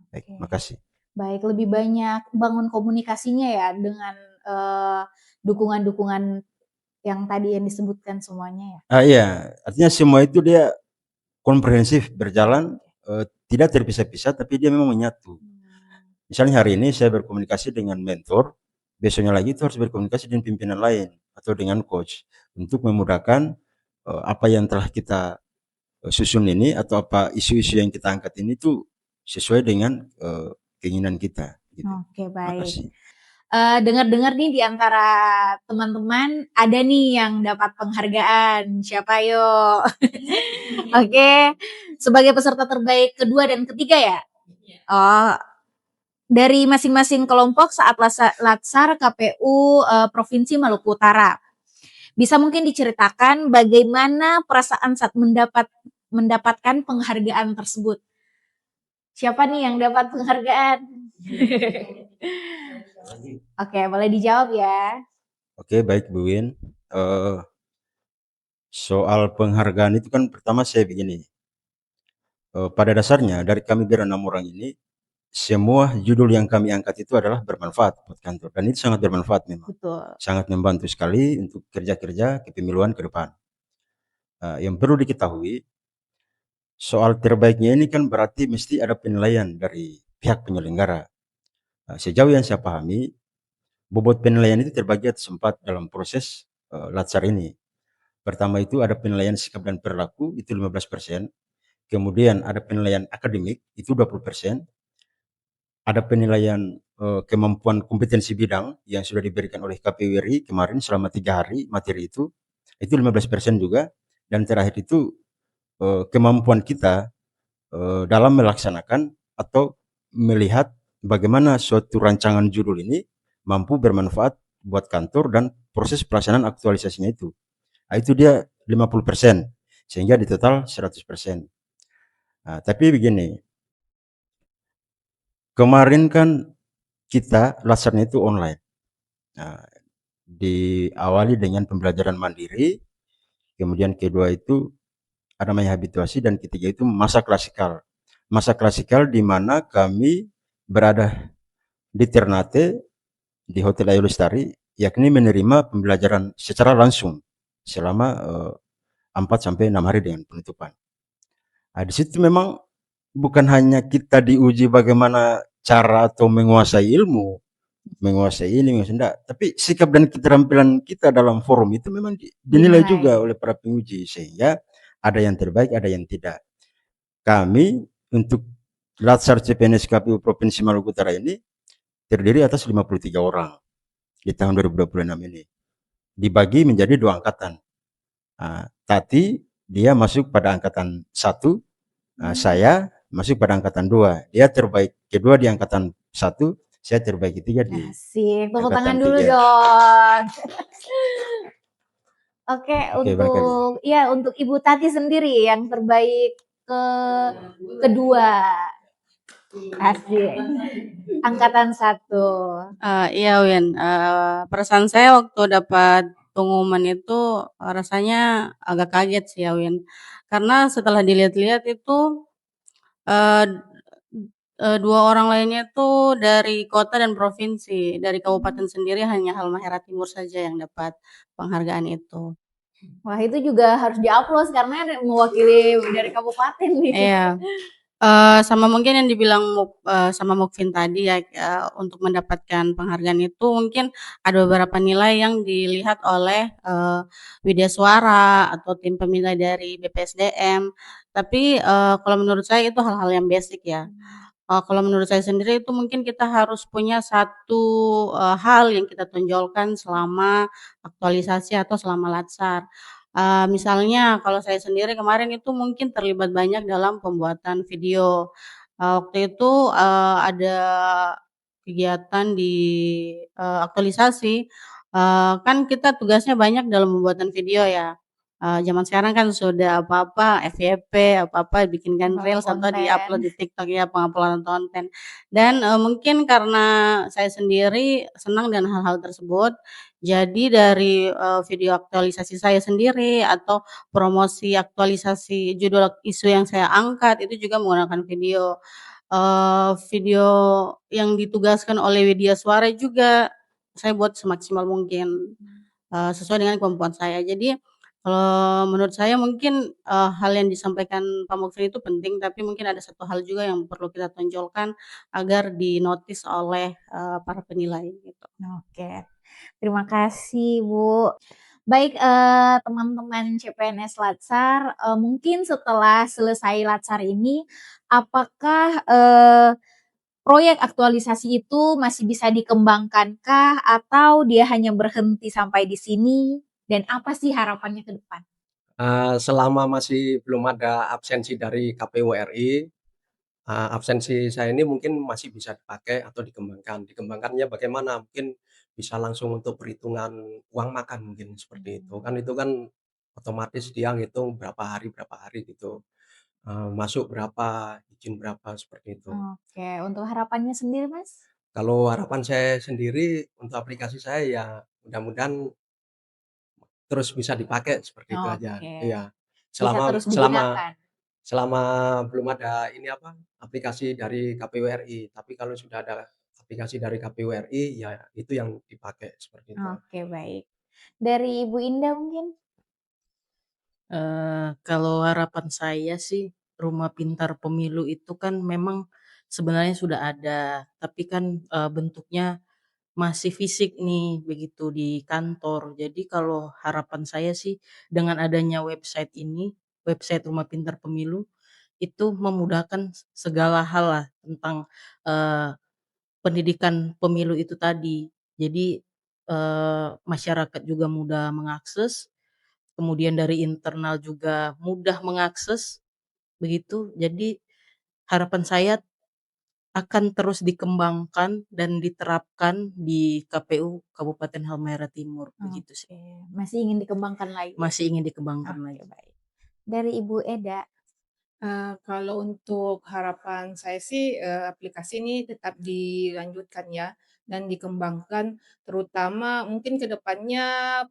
Baik, makasih. Baik, lebih banyak bangun komunikasinya ya dengan dukungan-dukungan yang tadi yang disebutkan semuanya ya. Iya, artinya semua itu dia komprehensif berjalan, tidak terpisah-pisah, tapi dia memang menyatu. Misalnya hari ini saya berkomunikasi dengan mentor, besoknya lagi itu harus berkomunikasi dengan pimpinan lain atau dengan coach untuk memudahkan apa yang telah kita susun ini atau apa isu-isu yang kita angkat ini tuh sesuai dengan keinginan kita. Gitu. Oke, baik. Makasih. Dengar-dengar nih di antara teman-teman ada nih yang dapat penghargaan. Siapa yo? Oke, sebagai peserta terbaik kedua dan ketiga ya. Oh, dari masing-masing kelompok saat Latsar KPU Provinsi Maluku Utara. Bisa mungkin diceritakan bagaimana perasaan saat mendapatkan penghargaan tersebut. Siapa nih yang dapat penghargaan? Oke, boleh dijawab ya. Oke, baik Bu Win. Soal penghargaan itu kan pertama saya begini. Pada dasarnya dari kami berenam orang ini, semua judul yang kami angkat itu adalah bermanfaat buat kantor. Dan itu sangat bermanfaat memang. Betul. Sangat membantu sekali untuk kerja-kerja kepemiluan ke depan. Yang perlu diketahui, soal terbaiknya ini kan berarti mesti ada penilaian dari pihak penyelenggara. Sejauh yang saya pahami, bobot penilaian itu terbagi atas 4 dalam proses Latsar ini. Pertama itu ada penilaian sikap dan perilaku, itu 15%. Kemudian ada penilaian akademik, itu 20%. Ada penilaian kemampuan kompetensi bidang yang sudah diberikan oleh KPU RI kemarin selama 3 hari materi itu 15% juga. Dan terakhir itu kemampuan kita dalam melaksanakan atau melihat bagaimana suatu rancangan judul ini mampu bermanfaat buat kantor dan proses pelaksanaan aktualisasinya itu. Itu dia 50%, sehingga di total 100%. Tapi begini, kemarin kan kita Latsarnya itu online. Diawali dengan pembelajaran mandiri, kemudian kedua itu ada namanya habituasi, dan ketiga itu masa klasikal. Masa klasikal di mana kami berada di Ternate, di Hotel Ayu Lestari, yakni menerima pembelajaran secara langsung selama 4-6 hari dengan penutupan. Di situ memang bukan hanya kita diuji bagaimana cara atau menguasai ilmu, menguasai ini, enggak, tapi sikap dan keterampilan kita dalam forum itu memang dinilai juga oleh para penguji, sehingga ada yang terbaik, ada yang tidak. Kami untuk Latsar CPNS KPU Provinsi Maluku Utara ini terdiri atas 53 orang di tahun 2026 ini. Dibagi menjadi 2 angkatan. Tati dia masuk pada angkatan 1, saya masuk pada angkatan 2. Dia terbaik kedua di angkatan 1, Saya terbagi 3 di Asik, tepuk tangan angkatan dulu 3. dong. Oke, Oke, barangkali. untuk Ibu Tati sendiri yang terbaik kedua. Asik. Angkatan 1. Iya Win, perasaan saya waktu dapat pengumuman itu, rasanya agak kaget sih ya Win. Karena setelah dilihat-lihat itu, eee 2 orang lainnya itu dari kota dan provinsi, dari kabupaten sendiri hanya Halmahera Timur saja yang dapat penghargaan itu. Wah, itu juga harus diaplaus karena mewakili dari kabupaten nih. Iya. Sama mungkin yang dibilang sama Mukvin tadi ya, untuk mendapatkan penghargaan itu mungkin ada beberapa nilai yang dilihat oleh, Widya Suara atau tim pemilih dari BPSDM. Tapi, kalau menurut saya itu hal-hal yang basic ya. Kalau menurut saya sendiri itu mungkin kita harus punya satu, hal yang kita tonjolkan selama aktualisasi atau selama latsar. Misalnya kalau saya sendiri kemarin itu mungkin terlibat banyak dalam pembuatan video. Waktu itu, ada kegiatan di, aktualisasi, kan kita tugasnya banyak dalam pembuatan video ya. Zaman sekarang kan sudah apa-apa FYP, apa-apa bikinkan Pembuatan reels atau konten. di-upload di TikTok ya, penguploadan konten. Dan, mungkin karena saya sendiri senang dengan hal-hal tersebut, jadi dari, video aktualisasi saya sendiri atau promosi aktualisasi judul isu yang saya angkat itu juga menggunakan video. Video yang ditugaskan oleh Widya Suara juga saya buat semaksimal mungkin, sesuai dengan kemampuan saya. Jadi, kalau menurut saya mungkin, hal yang disampaikan Pak Mukfi itu penting, tapi mungkin ada satu hal juga yang perlu kita tonjolkan agar dinotis oleh, para penilai gitu. Oke. Terima kasih, Bu. Baik, teman-teman CPNS Latsar, mungkin setelah selesai Latsar ini, apakah, proyek aktualisasi itu masih bisa dikembangkankah atau dia hanya berhenti sampai di sini? Dan apa sih harapannya ke depan? Selama masih belum ada absensi dari KPU RI, absensi saya ini mungkin masih bisa dipakai atau dikembangkan. Dikembangkannya bagaimana? Mungkin bisa langsung untuk perhitungan uang makan mungkin seperti itu. Kan itu kan otomatis dia ngitung berapa hari gitu, masuk berapa, izin berapa, seperti itu. Oke, untuk harapannya sendiri, Mas? Kalau harapan saya sendiri untuk aplikasi saya ya mudah-mudahan terus bisa dipakai seperti itu aja. Oke, Iya, bisa selama terus selama digunakan. selama belum ada ini apa, aplikasi dari KPU RI. Tapi kalau sudah ada aplikasi dari KPU RI, ya itu yang dipakai seperti itu. Oke, baik. Dari Ibu Indah mungkin? Kalau harapan saya sih, rumah pintar pemilu itu kan memang sebenarnya sudah ada, tapi kan, bentuknya masih fisik nih, begitu di kantor. Jadi kalau harapan saya sih, dengan adanya website ini, website Rumah Pintar Pemilu, itu memudahkan segala hal lah tentang, eee, pendidikan pemilu itu tadi. Jadi, masyarakat juga mudah mengakses, kemudian dari internal juga mudah mengakses, begitu. Jadi harapan saya akan terus dikembangkan dan diterapkan di KPU Kabupaten Halmahera Timur, begitu sih. Oke, masih ingin dikembangkan lagi? Masih ingin dikembangkan lagi. Oke, baik. Dari Ibu Eda? Kalau untuk harapan saya sih, aplikasi ini tetap dilanjutkan ya dan dikembangkan, terutama mungkin ke depannya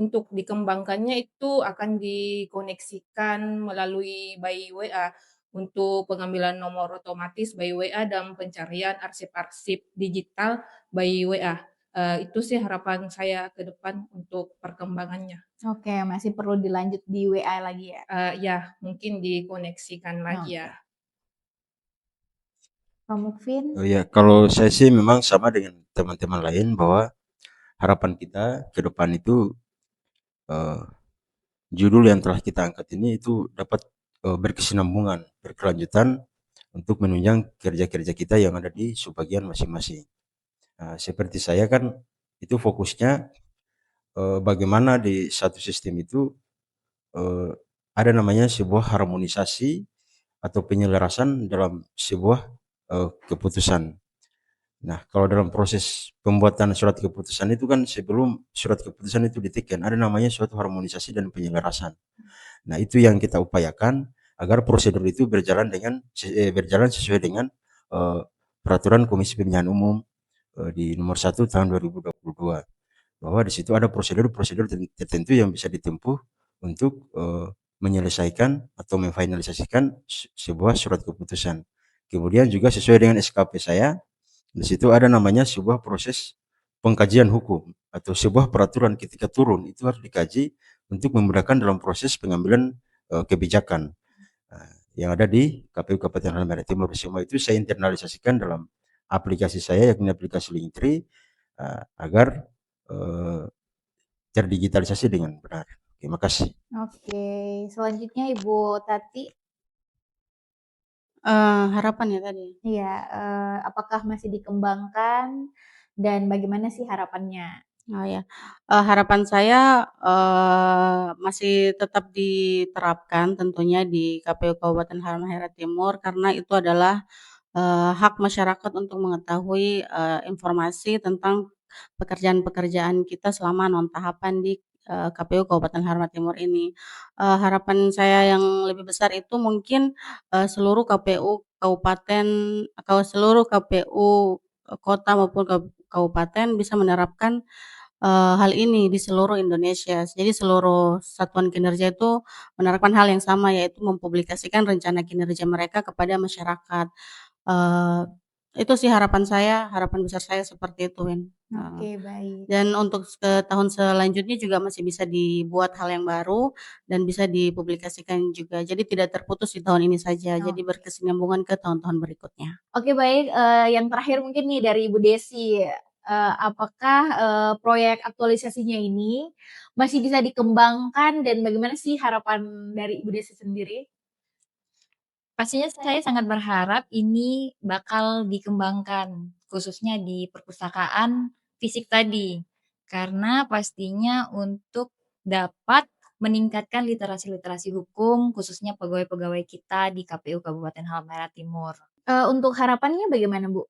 untuk dikembangkannya itu akan dikoneksikan melalui by WA untuk pengambilan nomor otomatis by WA dan pencarian arsip-arsip digital by WA. Itu sih harapan saya ke depan untuk perkembangannya. Oke, masih perlu dilanjut di WA lagi ya? Ya mungkin dikoneksikan lagi ya. Pak Mukvin? Oh ya, kalau saya sih memang sama dengan teman-teman lain bahwa harapan kita ke depan itu, judul yang telah kita angkat ini itu dapat, berkesinambungan, berkelanjutan untuk menunjang kerja-kerja kita yang ada di subbagian masing-masing. Seperti saya kan itu fokusnya, bagaimana di satu sistem itu, eee, ada namanya sebuah harmonisasi atau penyelarasan dalam sebuah, keputusan. Nah, kalau dalam proses pembuatan surat keputusan itu kan sebelum surat keputusan itu ditekan, ada namanya suatu harmonisasi dan penyelarasan. Nah, itu yang kita upayakan agar prosedur itu berjalan sesuai dengan eh, peraturan Komisi Pemilihan Umum di nomor 1 tahun 2022. Bahwa di situ ada prosedur-prosedur tertentu yang bisa ditempuh untuk menyelesaikan atau memfinalisasikan sebuah surat keputusan. Kemudian juga sesuai dengan SKP saya, di situ ada namanya sebuah proses pengkajian hukum atau sebuah peraturan ketika turun itu harus dikaji untuk memudahkan dalam proses pengambilan kebijakan yang ada di KPU Kabupaten Halmahera Timur. Semua itu saya internalisasikan dalam aplikasi saya, yakni aplikasi Linktree, agar terdigitalisasi dengan benar. Terima kasih. Oke, selanjutnya Ibu Tati. Harapan ya tadi? Iya, apakah masih dikembangkan dan bagaimana sih harapannya? Oh ya, harapan saya, masih tetap diterapkan tentunya di KPU Kabupaten Halmahera Timur karena itu adalah, hak masyarakat untuk mengetahui, informasi tentang pekerjaan-pekerjaan kita selama non tahapan di, KPU Kabupaten Halmahera Timur ini. Harapan saya yang lebih besar itu mungkin, seluruh KPU kabupaten atau seluruh KPU, kota maupun kabupaten bisa menerapkan hal ini di seluruh Indonesia. Jadi seluruh satuan kinerja itu menerapkan hal yang sama, yaitu mempublikasikan rencana kinerja mereka kepada masyarakat. Eee, itu sih harapan saya, harapan besar saya seperti itu, Win. Oke, baik. Dan untuk ke tahun selanjutnya juga masih bisa dibuat hal yang baru dan bisa dipublikasikan juga. Jadi tidak terputus di tahun ini saja, jadi Oke. berkesinambungan ke tahun-tahun berikutnya. Oke, baik, yang terakhir mungkin nih dari Ibu Desi, apakah, proyek aktualisasinya ini masih bisa dikembangkan dan bagaimana sih harapan dari Ibu Desi sendiri? Pastinya saya sangat berharap ini bakal dikembangkan, khususnya di perpustakaan fisik tadi. Karena pastinya untuk dapat meningkatkan literasi-literasi hukum, khususnya pegawai-pegawai kita di KPU Kabupaten Halmahera Timur. Untuk harapannya bagaimana, Bu?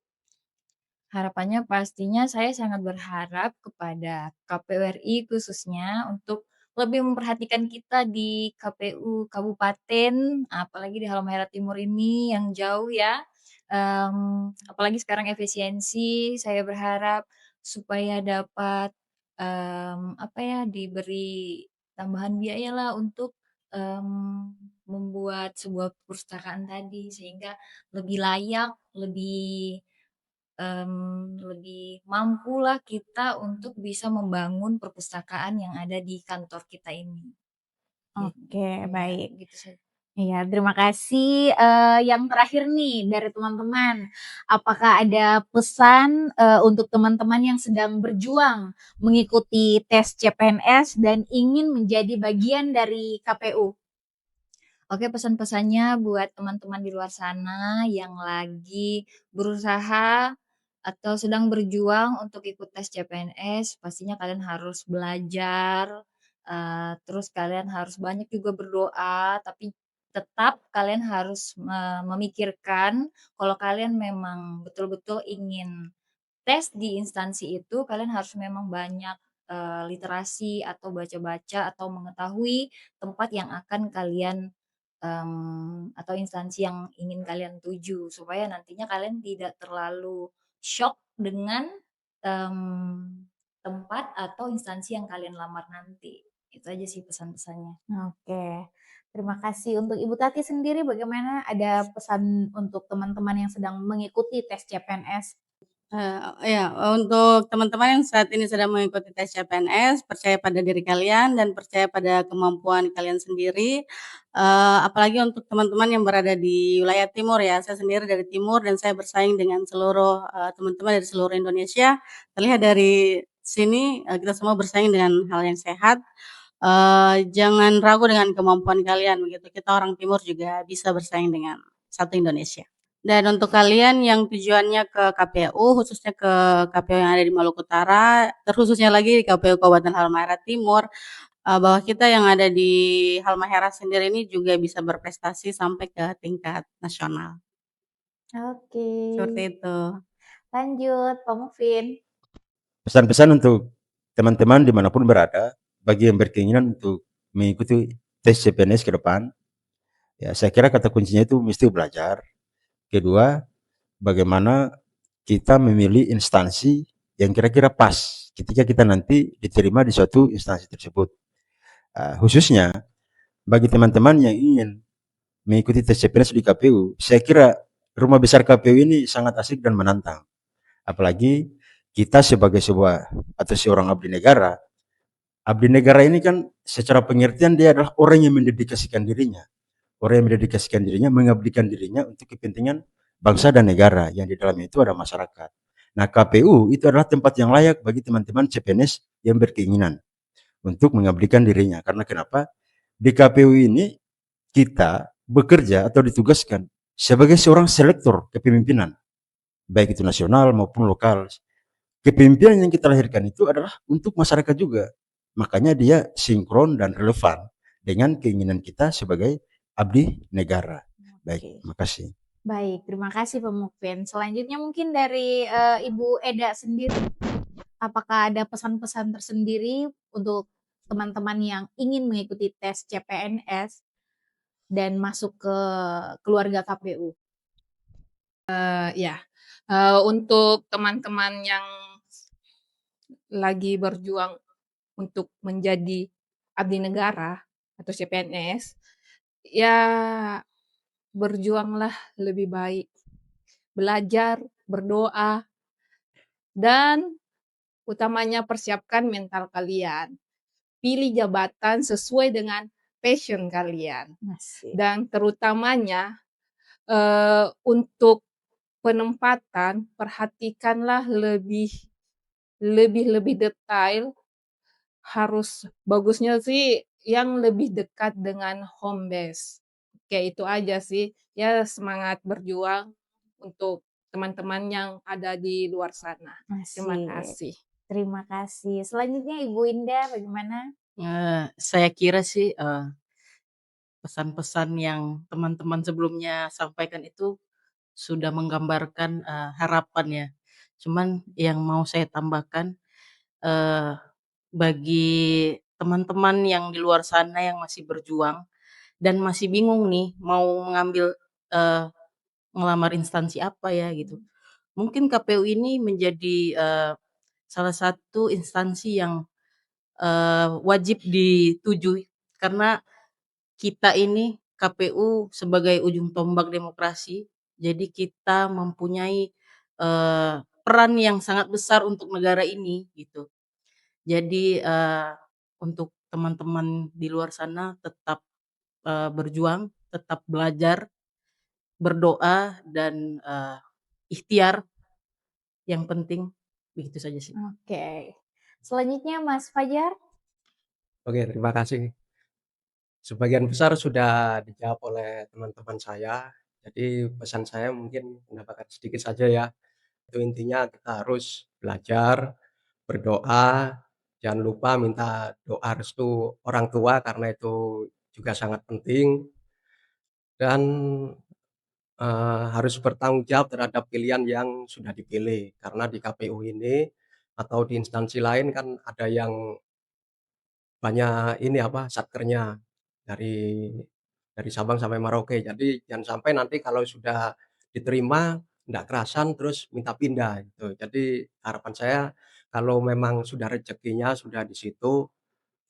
Harapannya pastinya saya sangat berharap kepada KPU RI khususnya untuk lebih memperhatikan kita di KPU kabupaten, apalagi di Halmahera Timur ini yang jauh ya, apalagi sekarang efisiensi, saya berharap supaya dapat, apa ya, diberi tambahan biaya lah untuk, membuat sebuah perpustakaan tadi sehingga lebih layak, lebih mampulah kita untuk bisa membangun perpustakaan yang ada di kantor kita ini. Oke, Iya, baik. gitu saja. Iya, terima kasih. Yang terakhir nih dari teman-teman, apakah ada pesan, untuk teman-teman yang sedang berjuang mengikuti tes CPNS dan ingin menjadi bagian dari KPU? Oke, pesan-pesannya buat teman-teman di luar sana yang lagi berusaha atau sedang berjuang untuk ikut tes CPNS, pastinya kalian harus belajar, terus kalian harus banyak juga berdoa, tapi tetap kalian harus memikirkan kalau kalian memang betul-betul ingin tes di instansi itu, kalian harus memang banyak, literasi atau baca-baca atau mengetahui tempat yang akan kalian atau instansi yang ingin kalian tuju, supaya nantinya kalian tidak terlalu syok dengan, tempat atau instansi yang kalian lamar nanti. Itu aja sih pesan-pesannya. Oke, terima kasih. Untuk Ibu Tati sendiri bagaimana? Ada pesan untuk teman-teman yang sedang mengikuti tes CPNS? Iya, untuk teman-teman yang saat ini sedang mengikuti tes CPNS, percaya pada diri kalian dan percaya pada kemampuan kalian sendiri, apalagi untuk teman-teman yang berada di wilayah timur ya, saya sendiri dari timur dan saya bersaing dengan seluruh, teman-teman dari seluruh Indonesia. Terlihat dari sini, kita semua bersaing dengan hal yang sehat, jangan ragu dengan kemampuan kalian begitu, kita orang timur juga bisa bersaing dengan satu Indonesia. Dan untuk kalian yang tujuannya ke KPU, khususnya ke KPU yang ada di Maluku Utara, terkhususnya lagi di KPU Kabupaten Halmahera Timur, bahwa kita yang ada di Halmahera sendiri ini juga bisa berprestasi sampai ke tingkat nasional. Oke. Seperti itu. Lanjut, Pak Mufin. Pesan-pesan untuk teman-teman dimanapun berada, bagi yang berkeinginan untuk mengikuti tes CPNS ke depan, ya saya kira kata kuncinya itu mesti belajar. Kedua, bagaimana kita memilih instansi yang kira-kira pas ketika kita nanti diterima di suatu instansi tersebut. Khususnya bagi teman-teman yang ingin mengikuti tes CPNS di KPU, saya kira rumah besar KPU ini sangat asik dan menantang. Apalagi kita sebagai sebuah atau seorang abdi negara ini kan secara pengertian dia adalah orang yang mendedikasikan dirinya. Orang yang mendedikasikan dirinya, mengabdikan dirinya untuk kepentingan bangsa dan negara, yang di dalamnya itu ada masyarakat. Nah, KPU itu adalah tempat yang layak bagi teman-teman CPNS yang berkeinginan untuk mengabdikan dirinya. Karena kenapa? Di KPU ini kita bekerja atau ditugaskan sebagai seorang selektor kepemimpinan, baik itu nasional maupun lokal. Kepemimpinan yang kita lahirkan itu adalah untuk masyarakat juga. Makanya dia sinkron dan relevan dengan keinginan kita sebagai abdi negara. Baik, terima kasih. Baik, terima kasih Pak Mufin. Selanjutnya mungkin dari Ibu Eda sendiri, apakah ada pesan-pesan tersendiri untuk teman-teman yang ingin mengikuti tes CPNS dan masuk ke keluarga KPU? Ya, untuk teman-teman yang lagi berjuang untuk menjadi abdi negara atau CPNS, ya berjuanglah lebih baik. Belajar, berdoa, dan utamanya persiapkan mental kalian. Pilih jabatan sesuai dengan passion kalian. Dan terutamanya untuk penempatan, perhatikanlah lebih detail. Harus bagusnya sih yang lebih dekat dengan home base. Kayak itu aja sih. Ya semangat berjuang untuk teman-teman yang ada di luar sana. Terima kasih. Terima kasih. Selanjutnya Ibu Indah bagaimana? Saya kira sih pesan-pesan yang teman-teman sebelumnya sampaikan itu sudah menggambarkan harapan ya. Cuman yang mau saya tambahkan, bagi teman-teman yang di luar sana yang masih berjuang dan masih bingung nih mau mengambil ngelamar instansi apa ya gitu. Mungkin KPU ini menjadi salah satu instansi yang wajib dituju karena kita ini KPU sebagai ujung tombak demokrasi, jadi kita mempunyai peran yang sangat besar untuk negara ini gitu. Jadi untuk teman-teman di luar sana tetap berjuang, tetap belajar, berdoa dan ikhtiar yang penting, begitu saja sih. Oke. Selanjutnya Mas Fajar. Oke, terima kasih. Sebagian besar sudah dijawab oleh teman-teman saya. Jadi pesan saya mungkin menambahkan sedikit saja ya. Itu intinya kita harus belajar, berdoa, jangan lupa minta doa restu orang tua karena itu juga sangat penting. Dan harus bertanggung jawab terhadap pilihan yang sudah dipilih. Karena di KPU ini atau di instansi lain kan ada yang banyak ini apa, satkernya dari Sabang sampai Merauke. Jadi jangan sampai nanti kalau sudah diterima nggak kerasan terus minta pindah gitu. Jadi harapan saya kalau memang sudah rezekinya sudah di situ,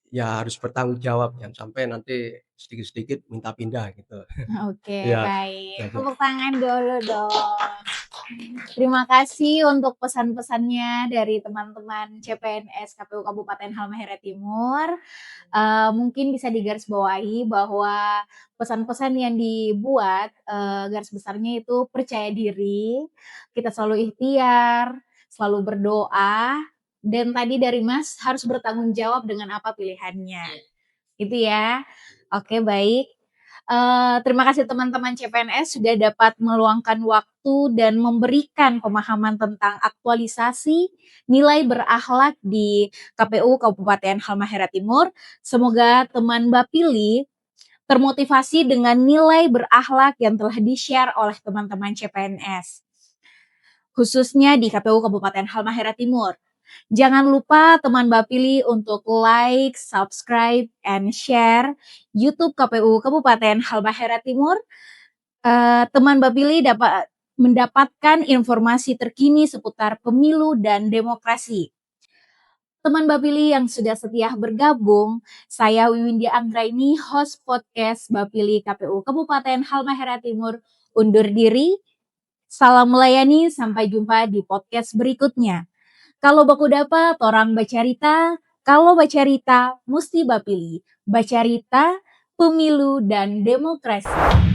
ya harus bertanggung jawab, jangan sampai nanti sedikit-sedikit minta pindah gitu. Oke, Iya, baik. itu aja. Tepuk tangan dulu dong. Terima kasih untuk pesan-pesannya dari teman-teman CPNS KPU Kabupaten Halmahera Timur. Mungkin bisa digarisbawahi bahwa pesan-pesan yang dibuat garis besarnya itu percaya diri, kita selalu ikhtiar, selalu berdoa, dan tadi dari Mas harus bertanggung jawab dengan apa pilihannya. Gitu ya. Oke, baik. Terima kasih teman-teman CPNS sudah dapat meluangkan waktu dan memberikan pemahaman tentang aktualisasi nilai berakhlak di KPU Kabupaten Halmahera Timur. Semoga teman Bapili termotivasi dengan nilai berakhlak yang telah di-share oleh teman-teman CPNS. khususnya di KPU Kabupaten Halmahera Timur. Jangan lupa teman Bapili untuk like, subscribe, and share YouTube KPU Kabupaten Halmahera Timur. Teman Bapili dapat mendapatkan informasi terkini seputar pemilu dan demokrasi. Teman Bapili yang sudah setia bergabung, saya Wiwindia Anggraini, host podcast Bapili KPU Kabupaten Halmahera Timur, undur diri. Salam melayani, sampai jumpa di podcast berikutnya. Kalau baku dapat, orang bacarita. Kalau bacarita, mesti Bapili. Bacarita, pemilu, dan demokrasi.